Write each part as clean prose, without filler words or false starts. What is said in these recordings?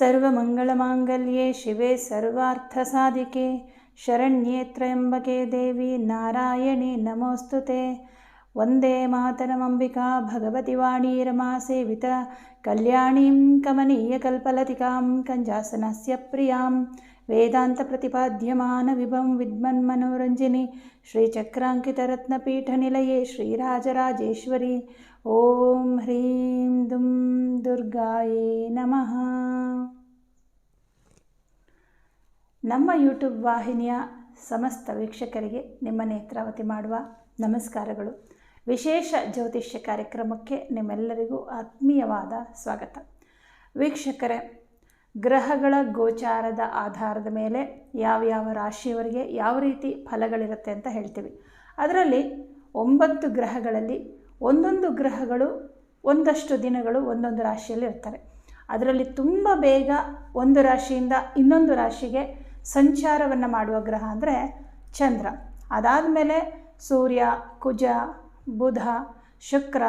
ಸರ್ವಮಂಗಳಮಾಂಗಲ್ಯೆ ಶಿವೆ ಸರ್ವಾರ್ಥಸಾಧಿಕೆ ಶರಣ್ಯೇ ತ್ರ್ಯಂಬಕೆ ದೇವಿ ನಾರಾಯಣಿ ನಮೋಸ್ತುತೆ. ವಂದೇ ಮಾತರಮಂಬಿಕಾ ಭಗವತಿ ವಾಣೀ ರಮಾ ಸೇವಿತ ಕಲ್ಯಾಣೀಂ ಕಮನೀಯಕಲ್ಪಲತಿಕಾಂ ಕಂಜಾಸನಸ್ಯ ಪ್ರಿಯಾಂ ವೇದಾಂತ ಪ್ರತಿಪಾದ್ಯಮಾನ ವಿಭಂ ವಿದ್ಮನ್ಮನೋರಂಜಿನಿ ಶ್ರೀಚಕ್ರಾಂಕಿತರತ್ನಪೀಠನಿಲಯೇ ಶ್ರೀರಾಜರಾಜೇಶ್ವರಿ. ಓಂ ಹ್ರೀಂ ದುಂ ದುರ್ಗಾಯೇ ನಮಃ. ನಮ್ಮ ಯೂಟ್ಯೂಬ್ ವಾಹಿನಿಯ ಸಮಸ್ತ ವೀಕ್ಷಕರಿಗೆ ನಿಮ್ಮ ನೇತ್ರಾವತಿ ಮಾಡುವ ನಮಸ್ಕಾರಗಳು. ವಿಶೇಷ ಜ್ಯೋತಿಷ್ಯ ಕಾರ್ಯಕ್ರಮಕ್ಕೆ ನಿಮ್ಮೆಲ್ಲರಿಗೂ ಆತ್ಮೀಯವಾದ ಸ್ವಾಗತ. ವೀಕ್ಷಕರೇ, ಗ್ರಹಗಳ ಗೋಚಾರದ ಆಧಾರದ ಮೇಲೆ ಯಾವ್ಯಾವ ರಾಶಿಯವರಿಗೆ ಯಾವ ರೀತಿ ಫಲಗಳಿರುತ್ತೆ ಅಂತ ಹೇಳ್ತೀವಿ. ಅದರಲ್ಲಿ 9 ಗ್ರಹಗಳಲ್ಲಿ ಒಂದೊಂದು ಗ್ರಹಗಳು ಒಂದಷ್ಟು ದಿನಗಳು ಒಂದೊಂದು ರಾಶಿಯಲ್ಲಿ ಇರ್ತಾರೆ. ಅದರಲ್ಲಿ ತುಂಬ ಬೇಗ ಒಂದು ರಾಶಿಯಿಂದ ಇನ್ನೊಂದು ರಾಶಿಗೆ ಸಂಚಾರವನ್ನು ಮಾಡುವ ಗ್ರಹ ಅಂದರೆ ಚಂದ್ರ. ಅದಾದಮೇಲೆ ಸೂರ್ಯ, ಕುಜ, ಬುಧ, ಶುಕ್ರ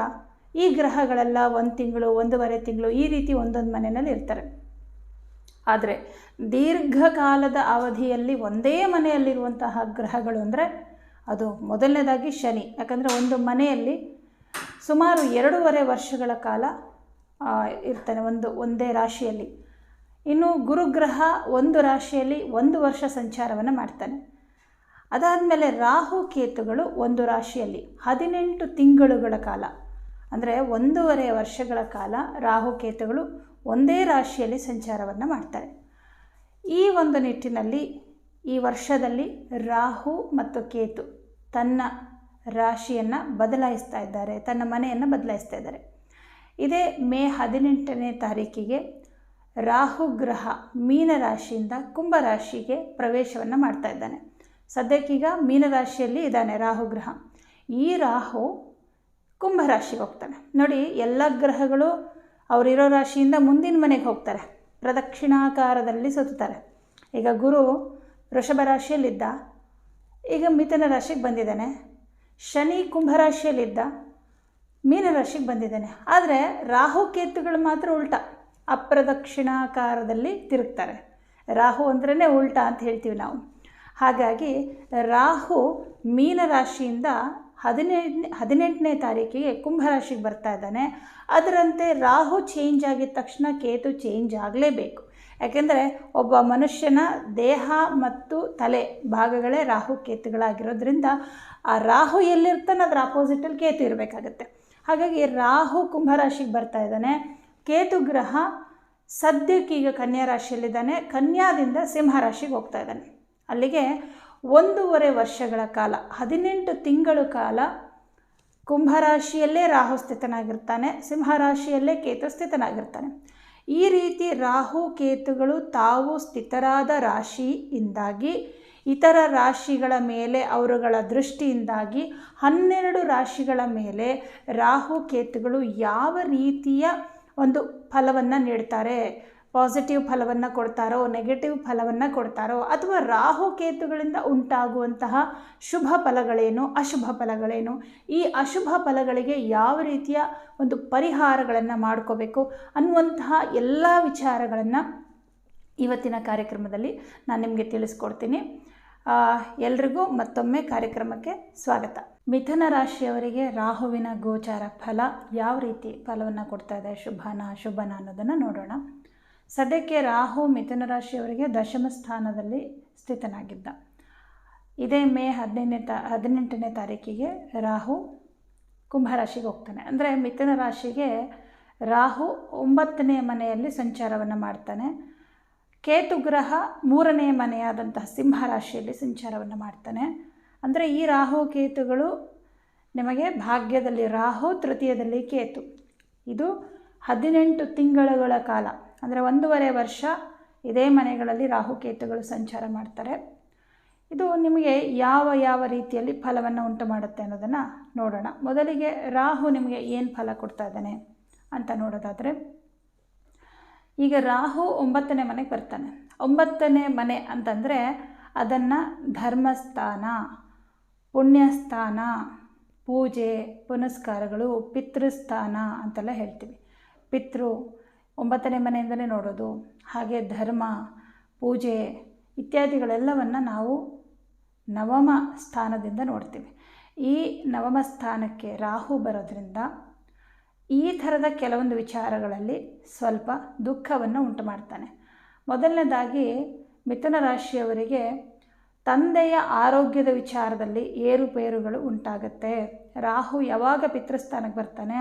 ಈ ಗ್ರಹಗಳೆಲ್ಲ 1 ತಿಂಗಳು 1.5 ತಿಂಗಳು ಈ ರೀತಿ ಒಂದೊಂದು ಮನೆಯಲ್ಲಿ ಇರ್ತಾರೆ. ಆದರೆ ದೀರ್ಘಕಾಲದ ಅವಧಿಯಲ್ಲಿ ಒಂದೇ ಮನೆಯಲ್ಲಿರುವಂತಹ ಗ್ರಹಗಳು ಅಂದರೆ ಅದು ಮೊದಲನೇದಾಗಿ ಶನಿ. ಯಾಕಂದರೆ ಒಂದು ಮನೆಯಲ್ಲಿ ಸುಮಾರು 2.5 ವರ್ಷಗಳ ಕಾಲ ಇರ್ತಾನೆ ಒಂದೇ ರಾಶಿಯಲ್ಲಿ. ಇನ್ನು ಗುರುಗ್ರಹ ಒಂದು ರಾಶಿಯಲ್ಲಿ 1 ವರ್ಷ ಸಂಚಾರವನ್ನು ಮಾಡ್ತಾನೆ. ಅದಾದಮೇಲೆ ರಾಹು ಕೇತುಗಳು ಒಂದು ರಾಶಿಯಲ್ಲಿ 18 ತಿಂಗಳುಗಳ ಕಾಲ ಅಂದರೆ 1.5 ವರ್ಷಗಳ ಕಾಲ ರಾಹು ಕೇತುಗಳು ಒಂದೇ ರಾಶಿಯಲ್ಲಿ ಸಂಚಾರವನ್ನು ಮಾಡ್ತಾರೆ. ಈ ಒಂದು ನಿಟ್ಟಿನಲ್ಲಿ ಈ ವರ್ಷದಲ್ಲಿ ರಾಹು ಮತ್ತು ಕೇತು ತನ್ನ ರಾಶಿಯನ್ನು ಬದಲಾಯಿಸ್ತಾ ಇದ್ದಾರೆ, ತನ್ನ ಮನೆಯನ್ನು ಬದಲಾಯಿಸ್ತಾ ಇದ್ದಾರೆ. ಇದೇ ಮೇ 18ನೇ ತಾರೀಕಿಗೆ ರಾಹು ಗ್ರಹ ಮೀನರಾಶಿಯಿಂದ ಕುಂಭರಾಶಿಗೆ ಪ್ರವೇಶವನ್ನು ಮಾಡ್ತಾ ಇದ್ದಾನೆ. ಸದ್ಯಕ್ಕೀಗ ಮೀನರಾಶಿಯಲ್ಲಿ ಇದ್ದಾನೆ ರಾಹು ಗ್ರಹ. ಈ ರಾಹು ಕುಂಭರಾಶಿಗೆ ಹೋಗ್ತಾನೆ. ನೋಡಿ, ಎಲ್ಲ ಗ್ರಹಗಳು ಅವರಿರೋ ರಾಶಿಯಿಂದ ಮುಂದಿನ ಮನೆಗೆ ಹೋಗ್ತಾರೆ, ಪ್ರದಕ್ಷಿಣಾಕಾರದಲ್ಲಿ ಸುತ್ತಾರೆ. ಈಗ ಗುರು ವೃಷಭ ರಾಶಿಯಲ್ಲಿದ್ದ, ಈಗ ಮಿಥುನ ರಾಶಿಗೆ ಬಂದಿದ್ದಾನೆ. ಶನಿ ಕುಂಭರಾಶಿಯಲ್ಲಿದ್ದ, ಮೀನರಾಶಿಗೆ ಬಂದಿದ್ದಾನೆ. ಆದರೆ ರಾಹುಕೇತುಗಳು ಮಾತ್ರ ಉಲ್ಟಾ, ಅಪ್ರದಕ್ಷಿಣಾಕಾರದಲ್ಲಿ ತಿರುಗ್ತಾರೆ. ರಾಹು ಅಂದ್ರೇ ಉಲ್ಟಾ ಅಂತ ಹೇಳ್ತೀವಿ ನಾವು. ಹಾಗಾಗಿ ರಾಹು ಮೀನರಾಶಿಯಿಂದ 18ನೇ ತಾರೀಕಿಗೆ ಕುಂಭರಾಶಿಗೆ ಬರ್ತಾ ಇದ್ದಾನೆ. ಅದರಂತೆ ರಾಹು ಚೇಂಜ್ ಆಗಿದ ತಕ್ಷಣ ಕೇತು ಚೇಂಜ್ ಆಗಲೇಬೇಕು. ಯಾಕೆಂದರೆ ಒಬ್ಬ ಮನುಷ್ಯನ ದೇಹ ಮತ್ತು ತಲೆ ಭಾಗಗಳೇ ರಾಹು ಕೇತುಗಳಾಗಿರೋದ್ರಿಂದ ಆ ರಾಹು ಎಲ್ಲಿರ್ತಾನೆ ಅದರ ಆಪೋಸಿಟಲ್ಲಿ ಕೇತು ಇರಬೇಕಾಗತ್ತೆ. ಹಾಗಾಗಿ ರಾಹು ಕುಂಭರಾಶಿಗೆ ಬರ್ತಾ ಇದ್ದಾನೆ. ಕೇತು ಗ್ರಹ ಸದ್ಯಕ್ಕೀಗ ಕನ್ಯಾ ರಾಶಿಯಲ್ಲಿದ್ದಾನೆ. ಕನ್ಯಾದಿಂದ ಸಿಂಹರಾಶಿಗೆ ಹೋಗ್ತಾ ಇದ್ದಾನೆ. ಅಲ್ಲಿಗೆ 1.5 ವರ್ಷಗಳ ಕಾಲ 18 ತಿಂಗಳ ಕಾಲ ಕುಂಭರಾಶಿಯಲ್ಲೇ ರಾಹು ಸ್ಥಿತನಾಗಿರ್ತಾನೆ, ಸಿಂಹರಾಶಿಯಲ್ಲೇ ಕೇತು ಸ್ಥಿತನಾಗಿರ್ತಾನೆ. ಈ ರೀತಿ ರಾಹು ಕೇತುಗಳು ತಾವು ಸ್ಥಿತರಾದ ರಾಶಿಯಿಂದಾಗಿ ಇತರ ರಾಶಿಗಳ ಮೇಲೆ ಅವರುಗಳ ದೃಷ್ಟಿಯಿಂದಾಗಿ 12 ರಾಶಿಗಳ ಮೇಲೆ ರಾಹು ಕೇತುಗಳು ಯಾವ ರೀತಿಯ ಒಂದು ಫಲವನ್ನು ನೀಡ್ತಾರೆ, ಪಾಸಿಟಿವ್ ಫಲವನ್ನು ಕೊಡ್ತಾರೋ ನೆಗೆಟಿವ್ ಫಲವನ್ನು ಕೊಡ್ತಾರೋ, ಅಥವಾ ರಾಹು ಕೇತುಗಳಿಂದ ಉಂಟಾಗುವಂತಹ ಶುಭ ಫಲಗಳೇನು ಅಶುಭ ಫಲಗಳೇನು, ಈ ಅಶುಭ ಫಲಗಳಿಗೆ ಯಾವ ರೀತಿಯ ಒಂದು ಪರಿಹಾರಗಳನ್ನು ಮಾಡ್ಕೋಬೇಕು ಅನ್ನುವಂತಹ ಎಲ್ಲ ವಿಚಾರಗಳನ್ನು ಇವತ್ತಿನ ಕಾರ್ಯಕ್ರಮದಲ್ಲಿ ನಾನು ನಿಮಗೆ ತಿಳಿಸ್ಕೊಡ್ತೀನಿ. ಎಲ್ರಿಗೂ ಮತ್ತೊಮ್ಮೆ ಕಾರ್ಯಕ್ರಮಕ್ಕೆ ಸ್ವಾಗತ. ಮಿಥುನ ರಾಶಿಯವರಿಗೆ ರಾಹುವಿನ ಗೋಚಾರ ಫಲ ಯಾವ ರೀತಿ ಫಲವನ್ನು ಕೊಡ್ತಾ ಇದೆ, ಶುಭನ ಅಶುಭನ ಅನ್ನೋದನ್ನು ನೋಡೋಣ. ಸದ್ಯಕ್ಕೆ ರಾಹು ಮಿಥುನ ರಾಶಿಯವರಿಗೆ ದಶಮ ಸ್ಥಾನದಲ್ಲಿ ಸ್ಥಿತನಾಗಿದ್ದ. ಇದೇ ಮೇ 18ನೇ ತಾರೀಕಿಗೆ ರಾಹು ಕುಂಭರಾಶಿಗೆ ಹೋಗ್ತಾನೆ. ಅಂದರೆ ಮಿಥುನ ರಾಶಿಗೆ ರಾಹು 9ನೇ ಮನೆಯಲ್ಲಿ ಸಂಚಾರವನ್ನು ಮಾಡ್ತಾನೆ. ಕೇತು ಗ್ರಹ 3ನೇ ಮನೆಯಾದಂತಹ ಸಿಂಹರಾಶಿಯಲ್ಲಿ ಸಂಚಾರವನ್ನು ಮಾಡ್ತಾನೆ. ಅಂದರೆ ಈ ರಾಹು ಕೇತುಗಳು ನಿಮಗೆ ಭಾಗ್ಯದಲ್ಲಿ ರಾಹು, ತೃತೀಯದಲ್ಲಿ ಕೇತು. ಇದು 18 ತಿಂಗಳುಗಳ ಕಾಲ ಅಂದರೆ 1.5 ವರ್ಷ ಇದೇ ಮನೆಗಳಲ್ಲಿ ರಾಹು ಕೇತುಗಳು ಸಂಚಾರ ಮಾಡ್ತಾರೆ. ಇದು ನಿಮಗೆ ಯಾವ ರೀತಿಯಲ್ಲಿ ಫಲವನ್ನು ಉಂಟು ಮಾಡುತ್ತೆ ಅನ್ನೋದನ್ನು ನೋಡೋಣ. ಮೊದಲಿಗೆ ರಾಹು ನಿಮಗೆ ಏನು ಫಲ ಕೊಡ್ತಾ ಇದ್ದಾನೆ ಅಂತ ನೋಡೋದಾದರೆ, ಈಗ ರಾಹು 9ನೇ ಮನೆಗೆ ಬರ್ತಾನೆ. 9ನೇ ಮನೆ ಅಂತಂದರೆ ಅದನ್ನು ಧರ್ಮಸ್ಥಾನ, ಪುಣ್ಯಸ್ಥಾನ, ಪೂಜೆ ಪುನಸ್ಕಾರಗಳು, ಪಿತೃಸ್ಥಾನ ಅಂತೆಲ್ಲ ಹೇಳ್ತೀವಿ. ಪಿತೃ 9ನೇ ಮನೆಯಿಂದಲೇ ನೋಡೋದು. ಹಾಗೆ ಧರ್ಮ, ಪೂಜೆ ಇತ್ಯಾದಿಗಳೆಲ್ಲವನ್ನು ನಾವು ನವಮ ಸ್ಥಾನದಿಂದ ನೋಡ್ತೀವಿ. ಈ ನವಮ ಸ್ಥಾನಕ್ಕೆ ರಾಹು ಬರೋದ್ರಿಂದ ಈ ಥರದ ಕೆಲವೊಂದು ವಿಚಾರಗಳಲ್ಲಿ ಸ್ವಲ್ಪ ದುಃಖವನ್ನು ಉಂಟು ಮಾಡ್ತಾನೆ. ಮೊದಲನೇದಾಗಿ ಮಿಥುನ ರಾಶಿಯವರಿಗೆ ತಂದೆಯ ಆರೋಗ್ಯದ ವಿಚಾರದಲ್ಲಿ ಏರುಪೇರುಗಳು ಉಂಟಾಗುತ್ತೆ. ರಾಹು ಯಾವಾಗ ಪಿತೃಸ್ಥಾನಕ್ಕೆ ಬರ್ತಾನೆ,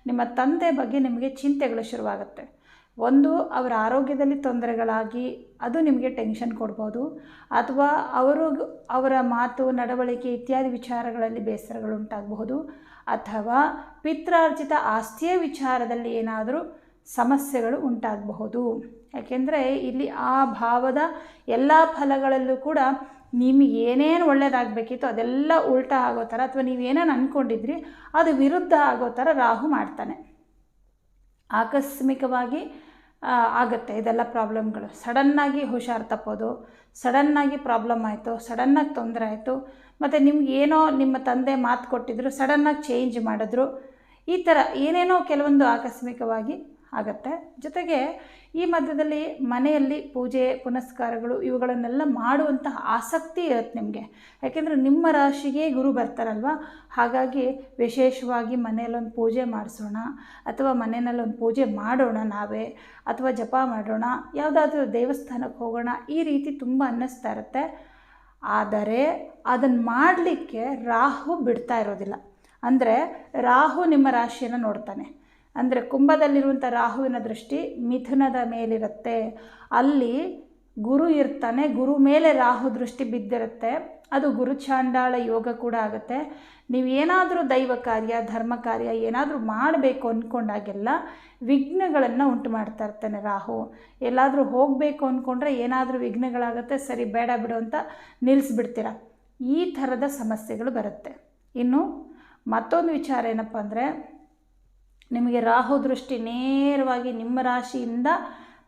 ನಿಮ್ಮ ತಂದೆ ಬಗ್ಗೆ ನಿಮಗೆ ಚಿಂತೆಗಳು ಶುರುವಾಗುತ್ತೆ. ಒಂದು, ಅವರ ಆರೋಗ್ಯದಲ್ಲಿ ತೊಂದರೆಗಳಾಗಿ ಅದು ನಿಮಗೆ ಟೆನ್ಷನ್ ಕೊಡ್ಬೋದು, ಅಥವಾ ಅವರ ಮಾತು, ನಡವಳಿಕೆ ಇತ್ಯಾದಿ ವಿಚಾರಗಳಲ್ಲಿ ಬೇಸರಗಳು ಉಂಟಾಗಬಹುದು, ಅಥವಾ ಪಿತ್ರಾರ್ಜಿತ ಆಸ್ತಿಯ ವಿಚಾರದಲ್ಲಿ ಏನಾದರೂ ಸಮಸ್ಯೆಗಳು ಉಂಟಾಗಬಹುದು. ಯಾಕೆಂದರೆ ಇಲ್ಲಿ ಆ ಭಾವದ ಎಲ್ಲ ಫಲಗಳಲ್ಲೂ ಕೂಡ ನಿಮಗೆ ಏನೇನು ಒಳ್ಳೆಯದಾಗಬೇಕಿತ್ತು ಅದೆಲ್ಲ ಉಲ್ಟಾ ಆಗೋ ಥರ, ಅಥವಾ ನೀವೇನೇನು ಅಂದ್ಕೊಂಡಿದ್ರಿ ಅದು ವಿರುದ್ಧ ಆಗೋ ಥರ ರಾಹು ಮಾಡ್ತಾನೆ. ಆಕಸ್ಮಿಕವಾಗಿ ಆಗುತ್ತೆ ಇದೆಲ್ಲ ಪ್ರಾಬ್ಲಮ್ಗಳು. ಸಡನ್ನಾಗಿ ಹುಷಾರು ತಪ್ಪೋದು, ಸಡನ್ನಾಗಿ ಪ್ರಾಬ್ಲಮ್ ಆಯಿತು, ಸಡನ್ನಾಗಿ ತೊಂದರೆ ಆಯಿತು, ಮತ್ತು ನಿಮ್ಗೇನೋ ನಿಮ್ಮ ತಂದೆ ಮಾತು ಕೊಟ್ಟಿದ್ರು ಸಡನ್ನಾಗಿ ಚೇಂಜ್ ಮಾಡಿದ್ರು, ಈ ಥರ ಏನೇನೋ ಕೆಲವೊಂದು ಆಕಸ್ಮಿಕವಾಗಿ ಆಗುತ್ತೆ. ಜೊತೆಗೆ ಈ ಮಧ್ಯದಲ್ಲಿ ಮನೆಯಲ್ಲಿ ಪೂಜೆ ಪುನಸ್ಕಾರಗಳು ಇವುಗಳನ್ನೆಲ್ಲ ಮಾಡುವಂತಹ ಆಸಕ್ತಿ ಇರುತ್ತೆ ನಿಮಗೆ. ಯಾಕೆಂದರೆ ನಿಮ್ಮ ರಾಶಿಗೆ ಗುರು ಬರ್ತಾರಲ್ವ, ಹಾಗಾಗಿ ವಿಶೇಷವಾಗಿ ಮನೆಯಲ್ಲೊಂದು ಪೂಜೆ ಮಾಡಿಸೋಣ, ಅಥವಾ ಮನೆಯಲ್ಲೊಂದು ಪೂಜೆ ಮಾಡೋಣ ನಾವೇ, ಅಥವಾ ಜಪ ಮಾಡೋಣ, ಯಾವುದಾದ್ರೂ ದೇವಸ್ಥಾನಕ್ಕೆ ಹೋಗೋಣ, ಈ ರೀತಿ ತುಂಬ ಅನ್ನಿಸ್ತಾ ಇರುತ್ತೆ. ಆದರೆ ಅದನ್ನು ಮಾಡಲಿಕ್ಕೆ ರಾಹು ಬಿಡ್ತಾ ಇರೋದಿಲ್ಲ. ಅಂದರೆ ರಾಹು ನಿಮ್ಮ ರಾಶಿಯನ್ನು ನೋಡ್ತಾನೆ. ಅಂದರೆ ಕುಂಭದಲ್ಲಿರುವಂಥ ರಾಹುವಿನ ದೃಷ್ಟಿ ಮಿಥುನದ ಮೇಲಿರುತ್ತೆ. ಅಲ್ಲಿ ಗುರು ಇರ್ತಾನೆ, ಗುರು ಮೇಲೆ ರಾಹು ದೃಷ್ಟಿ ಬಿದ್ದಿರುತ್ತೆ. ಅದು ಗುರುಚಾಂಡಾಳ ಯೋಗ ಕೂಡ ಆಗುತ್ತೆ. ನೀವೇನಾದರೂ ದೈವ ಕಾರ್ಯ, ಧರ್ಮ ಕಾರ್ಯ ಏನಾದರೂ ಮಾಡಬೇಕು ಅಂದ್ಕೊಂಡಾಗೆಲ್ಲ ವಿಘ್ನಗಳನ್ನು ಉಂಟು ಮಾಡ್ತಾ ಇರ್ತಾನೆ ರಾಹು. ಎಲ್ಲಾದರೂ ಹೋಗಬೇಕು ಅಂದ್ಕೊಂಡ್ರೆ ಏನಾದರೂ ವಿಘ್ನಗಳಾಗುತ್ತೆ, ಸರಿ ಬೇಡ ಬಿಡು ಅಂತ ನಿಲ್ಲಿಸ್ಬಿಡ್ತೀರ. ಈ ಥರದ ಸಮಸ್ಯೆಗಳು ಬರುತ್ತೆ. ಇನ್ನು ಮತ್ತೊಂದು ವಿಚಾರ ಏನಪ್ಪ ಅಂದರೆ, ನಿಮಗೆ ರಾಹು ದೃಷ್ಟಿ ನೇರವಾಗಿ ನಿಮ್ಮ ರಾಶಿಯಿಂದ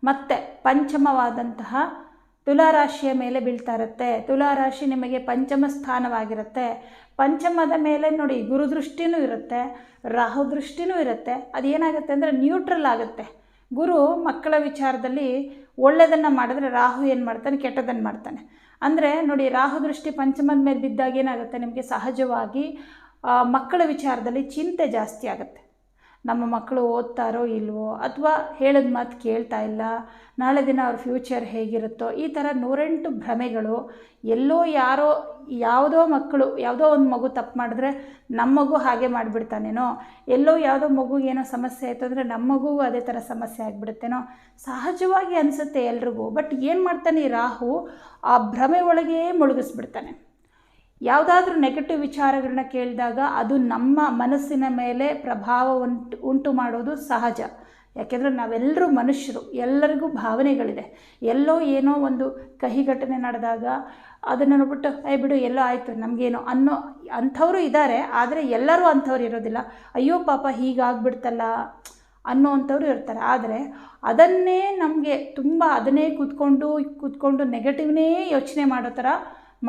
ಮತ್ತೆ ಪಂಚಮವಾದಂತಹ ತುಲಾರಾಶಿಯ ಮೇಲೆ ಬೀಳ್ತಾ ಇರುತ್ತೆ. ತುಲಾರಾಶಿ ನಿಮಗೆ ಪಂಚಮ ಸ್ಥಾನವಾಗಿರುತ್ತೆ. ಪಂಚಮದ ಮೇಲೆ ನೋಡಿ ಗುರುದೃಷ್ಟಿನೂ ಇರುತ್ತೆ, ರಾಹು ದೃಷ್ಟಿನೂ ಇರುತ್ತೆ. ಅದೇನಾಗುತ್ತೆ ಅಂದರೆ ನ್ಯೂಟ್ರಲ್ ಆಗುತ್ತೆ. ಗುರು ಮಕ್ಕಳ ವಿಚಾರದಲ್ಲಿ ಒಳ್ಳೆಯದನ್ನು ಮಾಡಿದ್ರೆ ರಾಹು ಏನು ಮಾಡ್ತಾನೆ, ಕೆಟ್ಟದನ್ನು ಮಾಡ್ತಾನೆ. ಅಂದರೆ ನೋಡಿ, ರಾಹು ದೃಷ್ಟಿ ಪಂಚಮದ ಮೇಲೆ ಬಿದ್ದಾಗ ಏನಾಗುತ್ತೆ, ನಿಮಗೆ ಸಹಜವಾಗಿ ಮಕ್ಕಳ ವಿಚಾರದಲ್ಲಿ ಚಿಂತೆ ಜಾಸ್ತಿ ಆಗುತ್ತೆ. ನಮ್ಮ ಮಕ್ಕಳು ಓದ್ತಾರೋ ಇಲ್ವೋ, ಅಥವಾ ಹೇಳಿದ ಮಾತು ಕೇಳ್ತಾ ಇಲ್ಲ, ನಾಳೆ ದಿನ ಅವ್ರ ಫ್ಯೂಚರ್ ಹೇಗಿರುತ್ತೋ, ಈ ಥರ 108 ಭ್ರಮೆಗಳು. ಎಲ್ಲೋ ಯಾರೋ ಯಾವುದೋ ಒಂದು ಮಗು ತಪ್ಪು ಮಾಡಿದ್ರೆ ನಮ್ಮ ಮಗು ಹಾಗೆ ಮಾಡಿಬಿಡ್ತಾನೇನೋ, ಎಲ್ಲೋ ಯಾವುದೋ ಮಗುಗೆ ಏನೋ ಸಮಸ್ಯೆ ಆಯಿತು ಅಂದರೆ ನಮ್ಮ ಮಗುಗೂ ಅದೇ ಥರ ಸಮಸ್ಯೆ ಆಗಿಬಿಡುತ್ತೇನೋ, ಸಹಜವಾಗಿ ಅನಿಸುತ್ತೆ ಎಲ್ರಿಗೂ. ಬಟ್ ಏನು ಮಾಡ್ತಾನೆ ಈ ರಾಹು, ಆ ಭ್ರಮೆ ಒಳಗೇ ಮುಳುಗಿಸ್ಬಿಡ್ತಾನೆ. ಯಾವುದಾದ್ರೂ ನೆಗೆಟಿವ್ ವಿಚಾರಗಳನ್ನ ಕೇಳಿದಾಗ ಅದು ನಮ್ಮ ಮನಸ್ಸಿನ ಮೇಲೆ ಪ್ರಭಾವ ಉಂಟು ಮಾಡೋದು ಸಹಜ. ಯಾಕೆಂದರೆ ನಾವೆಲ್ಲರೂ ಮನುಷ್ಯರು, ಎಲ್ಲರಿಗೂ ಭಾವನೆಗಳಿದೆ. ಎಲ್ಲೋ ಏನೋ ಒಂದು ಕಹಿ ಘಟನೆ ನಡೆದಾಗ ಅದನ್ನು ನೋಡ್ಬಿಟ್ಟು ಬಿಡು ಎಲ್ಲೋ ಆಯಿತು ನಮಗೇನೋ ಅಂಥವರು ಇದ್ದಾರೆ. ಆದರೆ ಎಲ್ಲರೂ ಅಂಥವ್ರು ಇರೋದಿಲ್ಲ. ಅಯ್ಯೋ ಪಾಪ ಹೀಗಾಗ್ಬಿಡ್ತಲ್ಲ ಅನ್ನೋವಂಥವ್ರು ಇರ್ತಾರೆ. ಆದರೆ ಅದನ್ನೇ ನಮಗೆ ತುಂಬ ಅದನ್ನೇ ಕೂತ್ಕೊಂಡು ನೆಗೆಟಿವ್ನೇ ಯೋಚನೆ ಮಾಡೋ ಥರ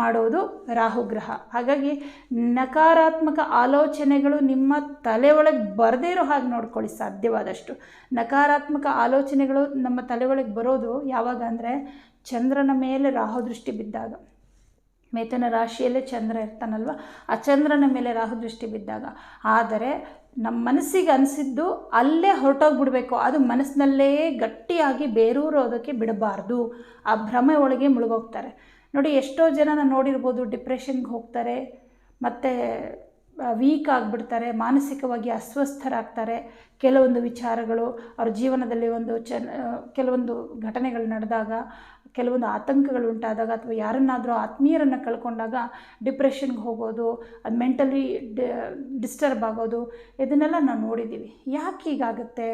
ಮಾಡೋದು ರಾಹುಗ್ರಹ. ಹಾಗಾಗಿ ನಕಾರಾತ್ಮಕ ಆಲೋಚನೆಗಳು ನಿಮ್ಮ ತಲೆ ಒಳಗೆ ಬರದೇ ಇರೋ ಹಾಗೆ ನೋಡ್ಕೊಳ್ಳಿ ಸಾಧ್ಯವಾದಷ್ಟು. ನಕಾರಾತ್ಮಕ ಆಲೋಚನೆಗಳು ನಮ್ಮ ತಲೆ ಒಳಗೆ ಬರೋದು ಯಾವಾಗ ಅಂದರೆ ಚಂದ್ರನ ಮೇಲೆ ರಾಹು ದೃಷ್ಟಿ ಬಿದ್ದಾಗ. ಮಿಥುನ ರಾಶಿಯಲ್ಲೇ ಚಂದ್ರ ಇರ್ತಾನಲ್ವ, ಆ ಚಂದ್ರನ ಮೇಲೆ ರಾಹು ದೃಷ್ಟಿ ಬಿದ್ದಾಗ. ಆದರೆ ನಮ್ಮ ಮನಸ್ಸಿಗೆ ಅನಿಸಿದ್ದು ಅಲ್ಲೇ ಹೊರಟೋಗ್ಬಿಡ್ಬೇಕು, ಅದು ಮನಸ್ಸಿನಲ್ಲೇ ಗಟ್ಟಿಯಾಗಿ ಬೇರೂರೋದಕ್ಕೆ ಬಿಡಬಾರ್ದು. ಆ ಭ್ರಮೆ ಒಳಗೆ ಮುಳುಗೋಗ್ತಾರೆ. ನೋಡಿ, ಎಷ್ಟೋ ಜನನ ನೋಡಿರ್ಬೋದು, ಡಿಪ್ರೆಷನ್ಗೆ ಹೋಗ್ತಾರೆ, ಮತ್ತು ವೀಕ್ ಆಗಿಬಿಡ್ತಾರೆ, ಮಾನಸಿಕವಾಗಿ ಅಸ್ವಸ್ಥರಾಗ್ತಾರೆ. ಕೆಲವೊಂದು ವಿಚಾರಗಳು ಅವ್ರ ಜೀವನದಲ್ಲಿ ಕೆಲವೊಂದು ಘಟನೆಗಳು ನಡೆದಾಗ, ಕೆಲವೊಂದು ಆತಂಕಗಳು ಉಂಟಾದಾಗ, ಅಥವಾ ಯಾರನ್ನಾದರೂ ಆತ್ಮೀಯರನ್ನು ಕಳ್ಕೊಂಡಾಗ ಡಿಪ್ರೆಷನ್ಗೆ ಹೋಗೋದು, ಅದು ಮೆಂಟಲಿ ಡಿಸ್ಟರ್ಬ್ ಆಗೋದು, ಇದನ್ನೆಲ್ಲ ನಾವು ನೋಡಿದ್ದೀವಿ. ಯಾಕೆ ಹೀಗಾಗುತ್ತೆ?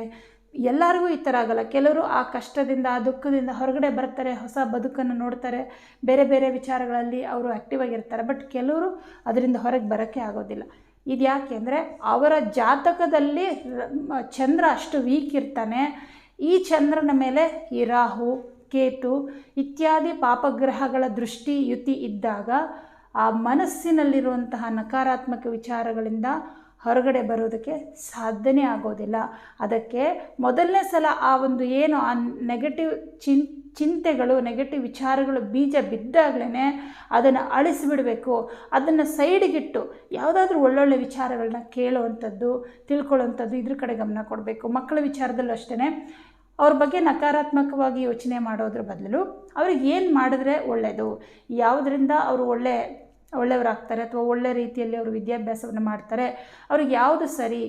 ಎಲ್ಲರಿಗೂ ಈ ಥರ ಆಗಲ್ಲ. ಕೆಲವರು ಆ ಕಷ್ಟದಿಂದ, ಆ ದುಃಖದಿಂದ ಹೊರಗಡೆ ಬರ್ತಾರೆ, ಹೊಸ ಬದುಕನ್ನು ನೋಡ್ತಾರೆ, ಬೇರೆ ಬೇರೆ ವಿಚಾರಗಳಲ್ಲಿ ಅವರು ಆ್ಯಕ್ಟಿವ್ ಆಗಿರ್ತಾರೆ. ಬಟ್ ಕೆಲವರು ಅದರಿಂದ ಹೊರಗೆ ಬರೋಕ್ಕೆ ಆಗೋದಿಲ್ಲ. ಇದು ಯಾಕೆ ಅಂದರೆ ಅವರ ಜಾತಕದಲ್ಲಿ ಚಂದ್ರ ಅಷ್ಟು ವೀಕ್ ಇರ್ತಾನೆ. ಈ ಚಂದ್ರನ ಮೇಲೆ ಈ ರಾಹು, ಕೇತು ಇತ್ಯಾದಿ ಪಾಪಗ್ರಹಗಳ ಯುತಿ ಇದ್ದಾಗ ಆ ಮನಸ್ಸಿನಲ್ಲಿರುವಂತಹ ನಕಾರಾತ್ಮಕ ವಿಚಾರಗಳಿಂದ ಹೊರಗಡೆ ಬರೋದಕ್ಕೆ ಸಾಧ್ಯನೇ ಆಗೋದಿಲ್ಲ. ಅದಕ್ಕೆ ಮೊದಲನೇ ಸಲ ಆ ಒಂದು ಏನು ಆ ನೆಗೆಟಿವ್ ಚಿಂತೆಗಳು, ನೆಗೆಟಿವ್ ವಿಚಾರಗಳು ಬೀಜ ಬಿದ್ದಾಗಲೇ ಅದನ್ನು ಅಳಿಸಿಬಿಡಬೇಕು. ಅದನ್ನು ಸೈಡಿಗಿಟ್ಟು ಯಾವುದಾದ್ರೂ ಒಳ್ಳೊಳ್ಳೆ ವಿಚಾರಗಳನ್ನ ಕೇಳುವಂಥದ್ದು, ತಿಳ್ಕೊಳ್ಳೋವಂಥದ್ದು, ಇದ್ರ ಕಡೆ ಗಮನ ಕೊಡಬೇಕು. ಮಕ್ಕಳ ವಿಚಾರದಲ್ಲೂ ಅಷ್ಟೇ, ಅವ್ರ ಬಗ್ಗೆ ನಕಾರಾತ್ಮಕವಾಗಿ ಯೋಚನೆ ಮಾಡೋದ್ರ ಬದಲು ಅವ್ರಿಗೆ ಏನು ಮಾಡಿದ್ರೆ ಒಳ್ಳೆಯದು, ಯಾವುದರಿಂದ ಅವರು ಒಳ್ಳೆಯವರಾಗ್ತಾರೆ ಅಥವಾ ಒಳ್ಳೆ ರೀತಿಯಲ್ಲಿ ಅವರು ವಿದ್ಯಾಭ್ಯಾಸವನ್ನು ಮಾಡ್ತಾರೆ, ಅವ್ರಿಗೆ ಯಾವುದು ಸರಿ,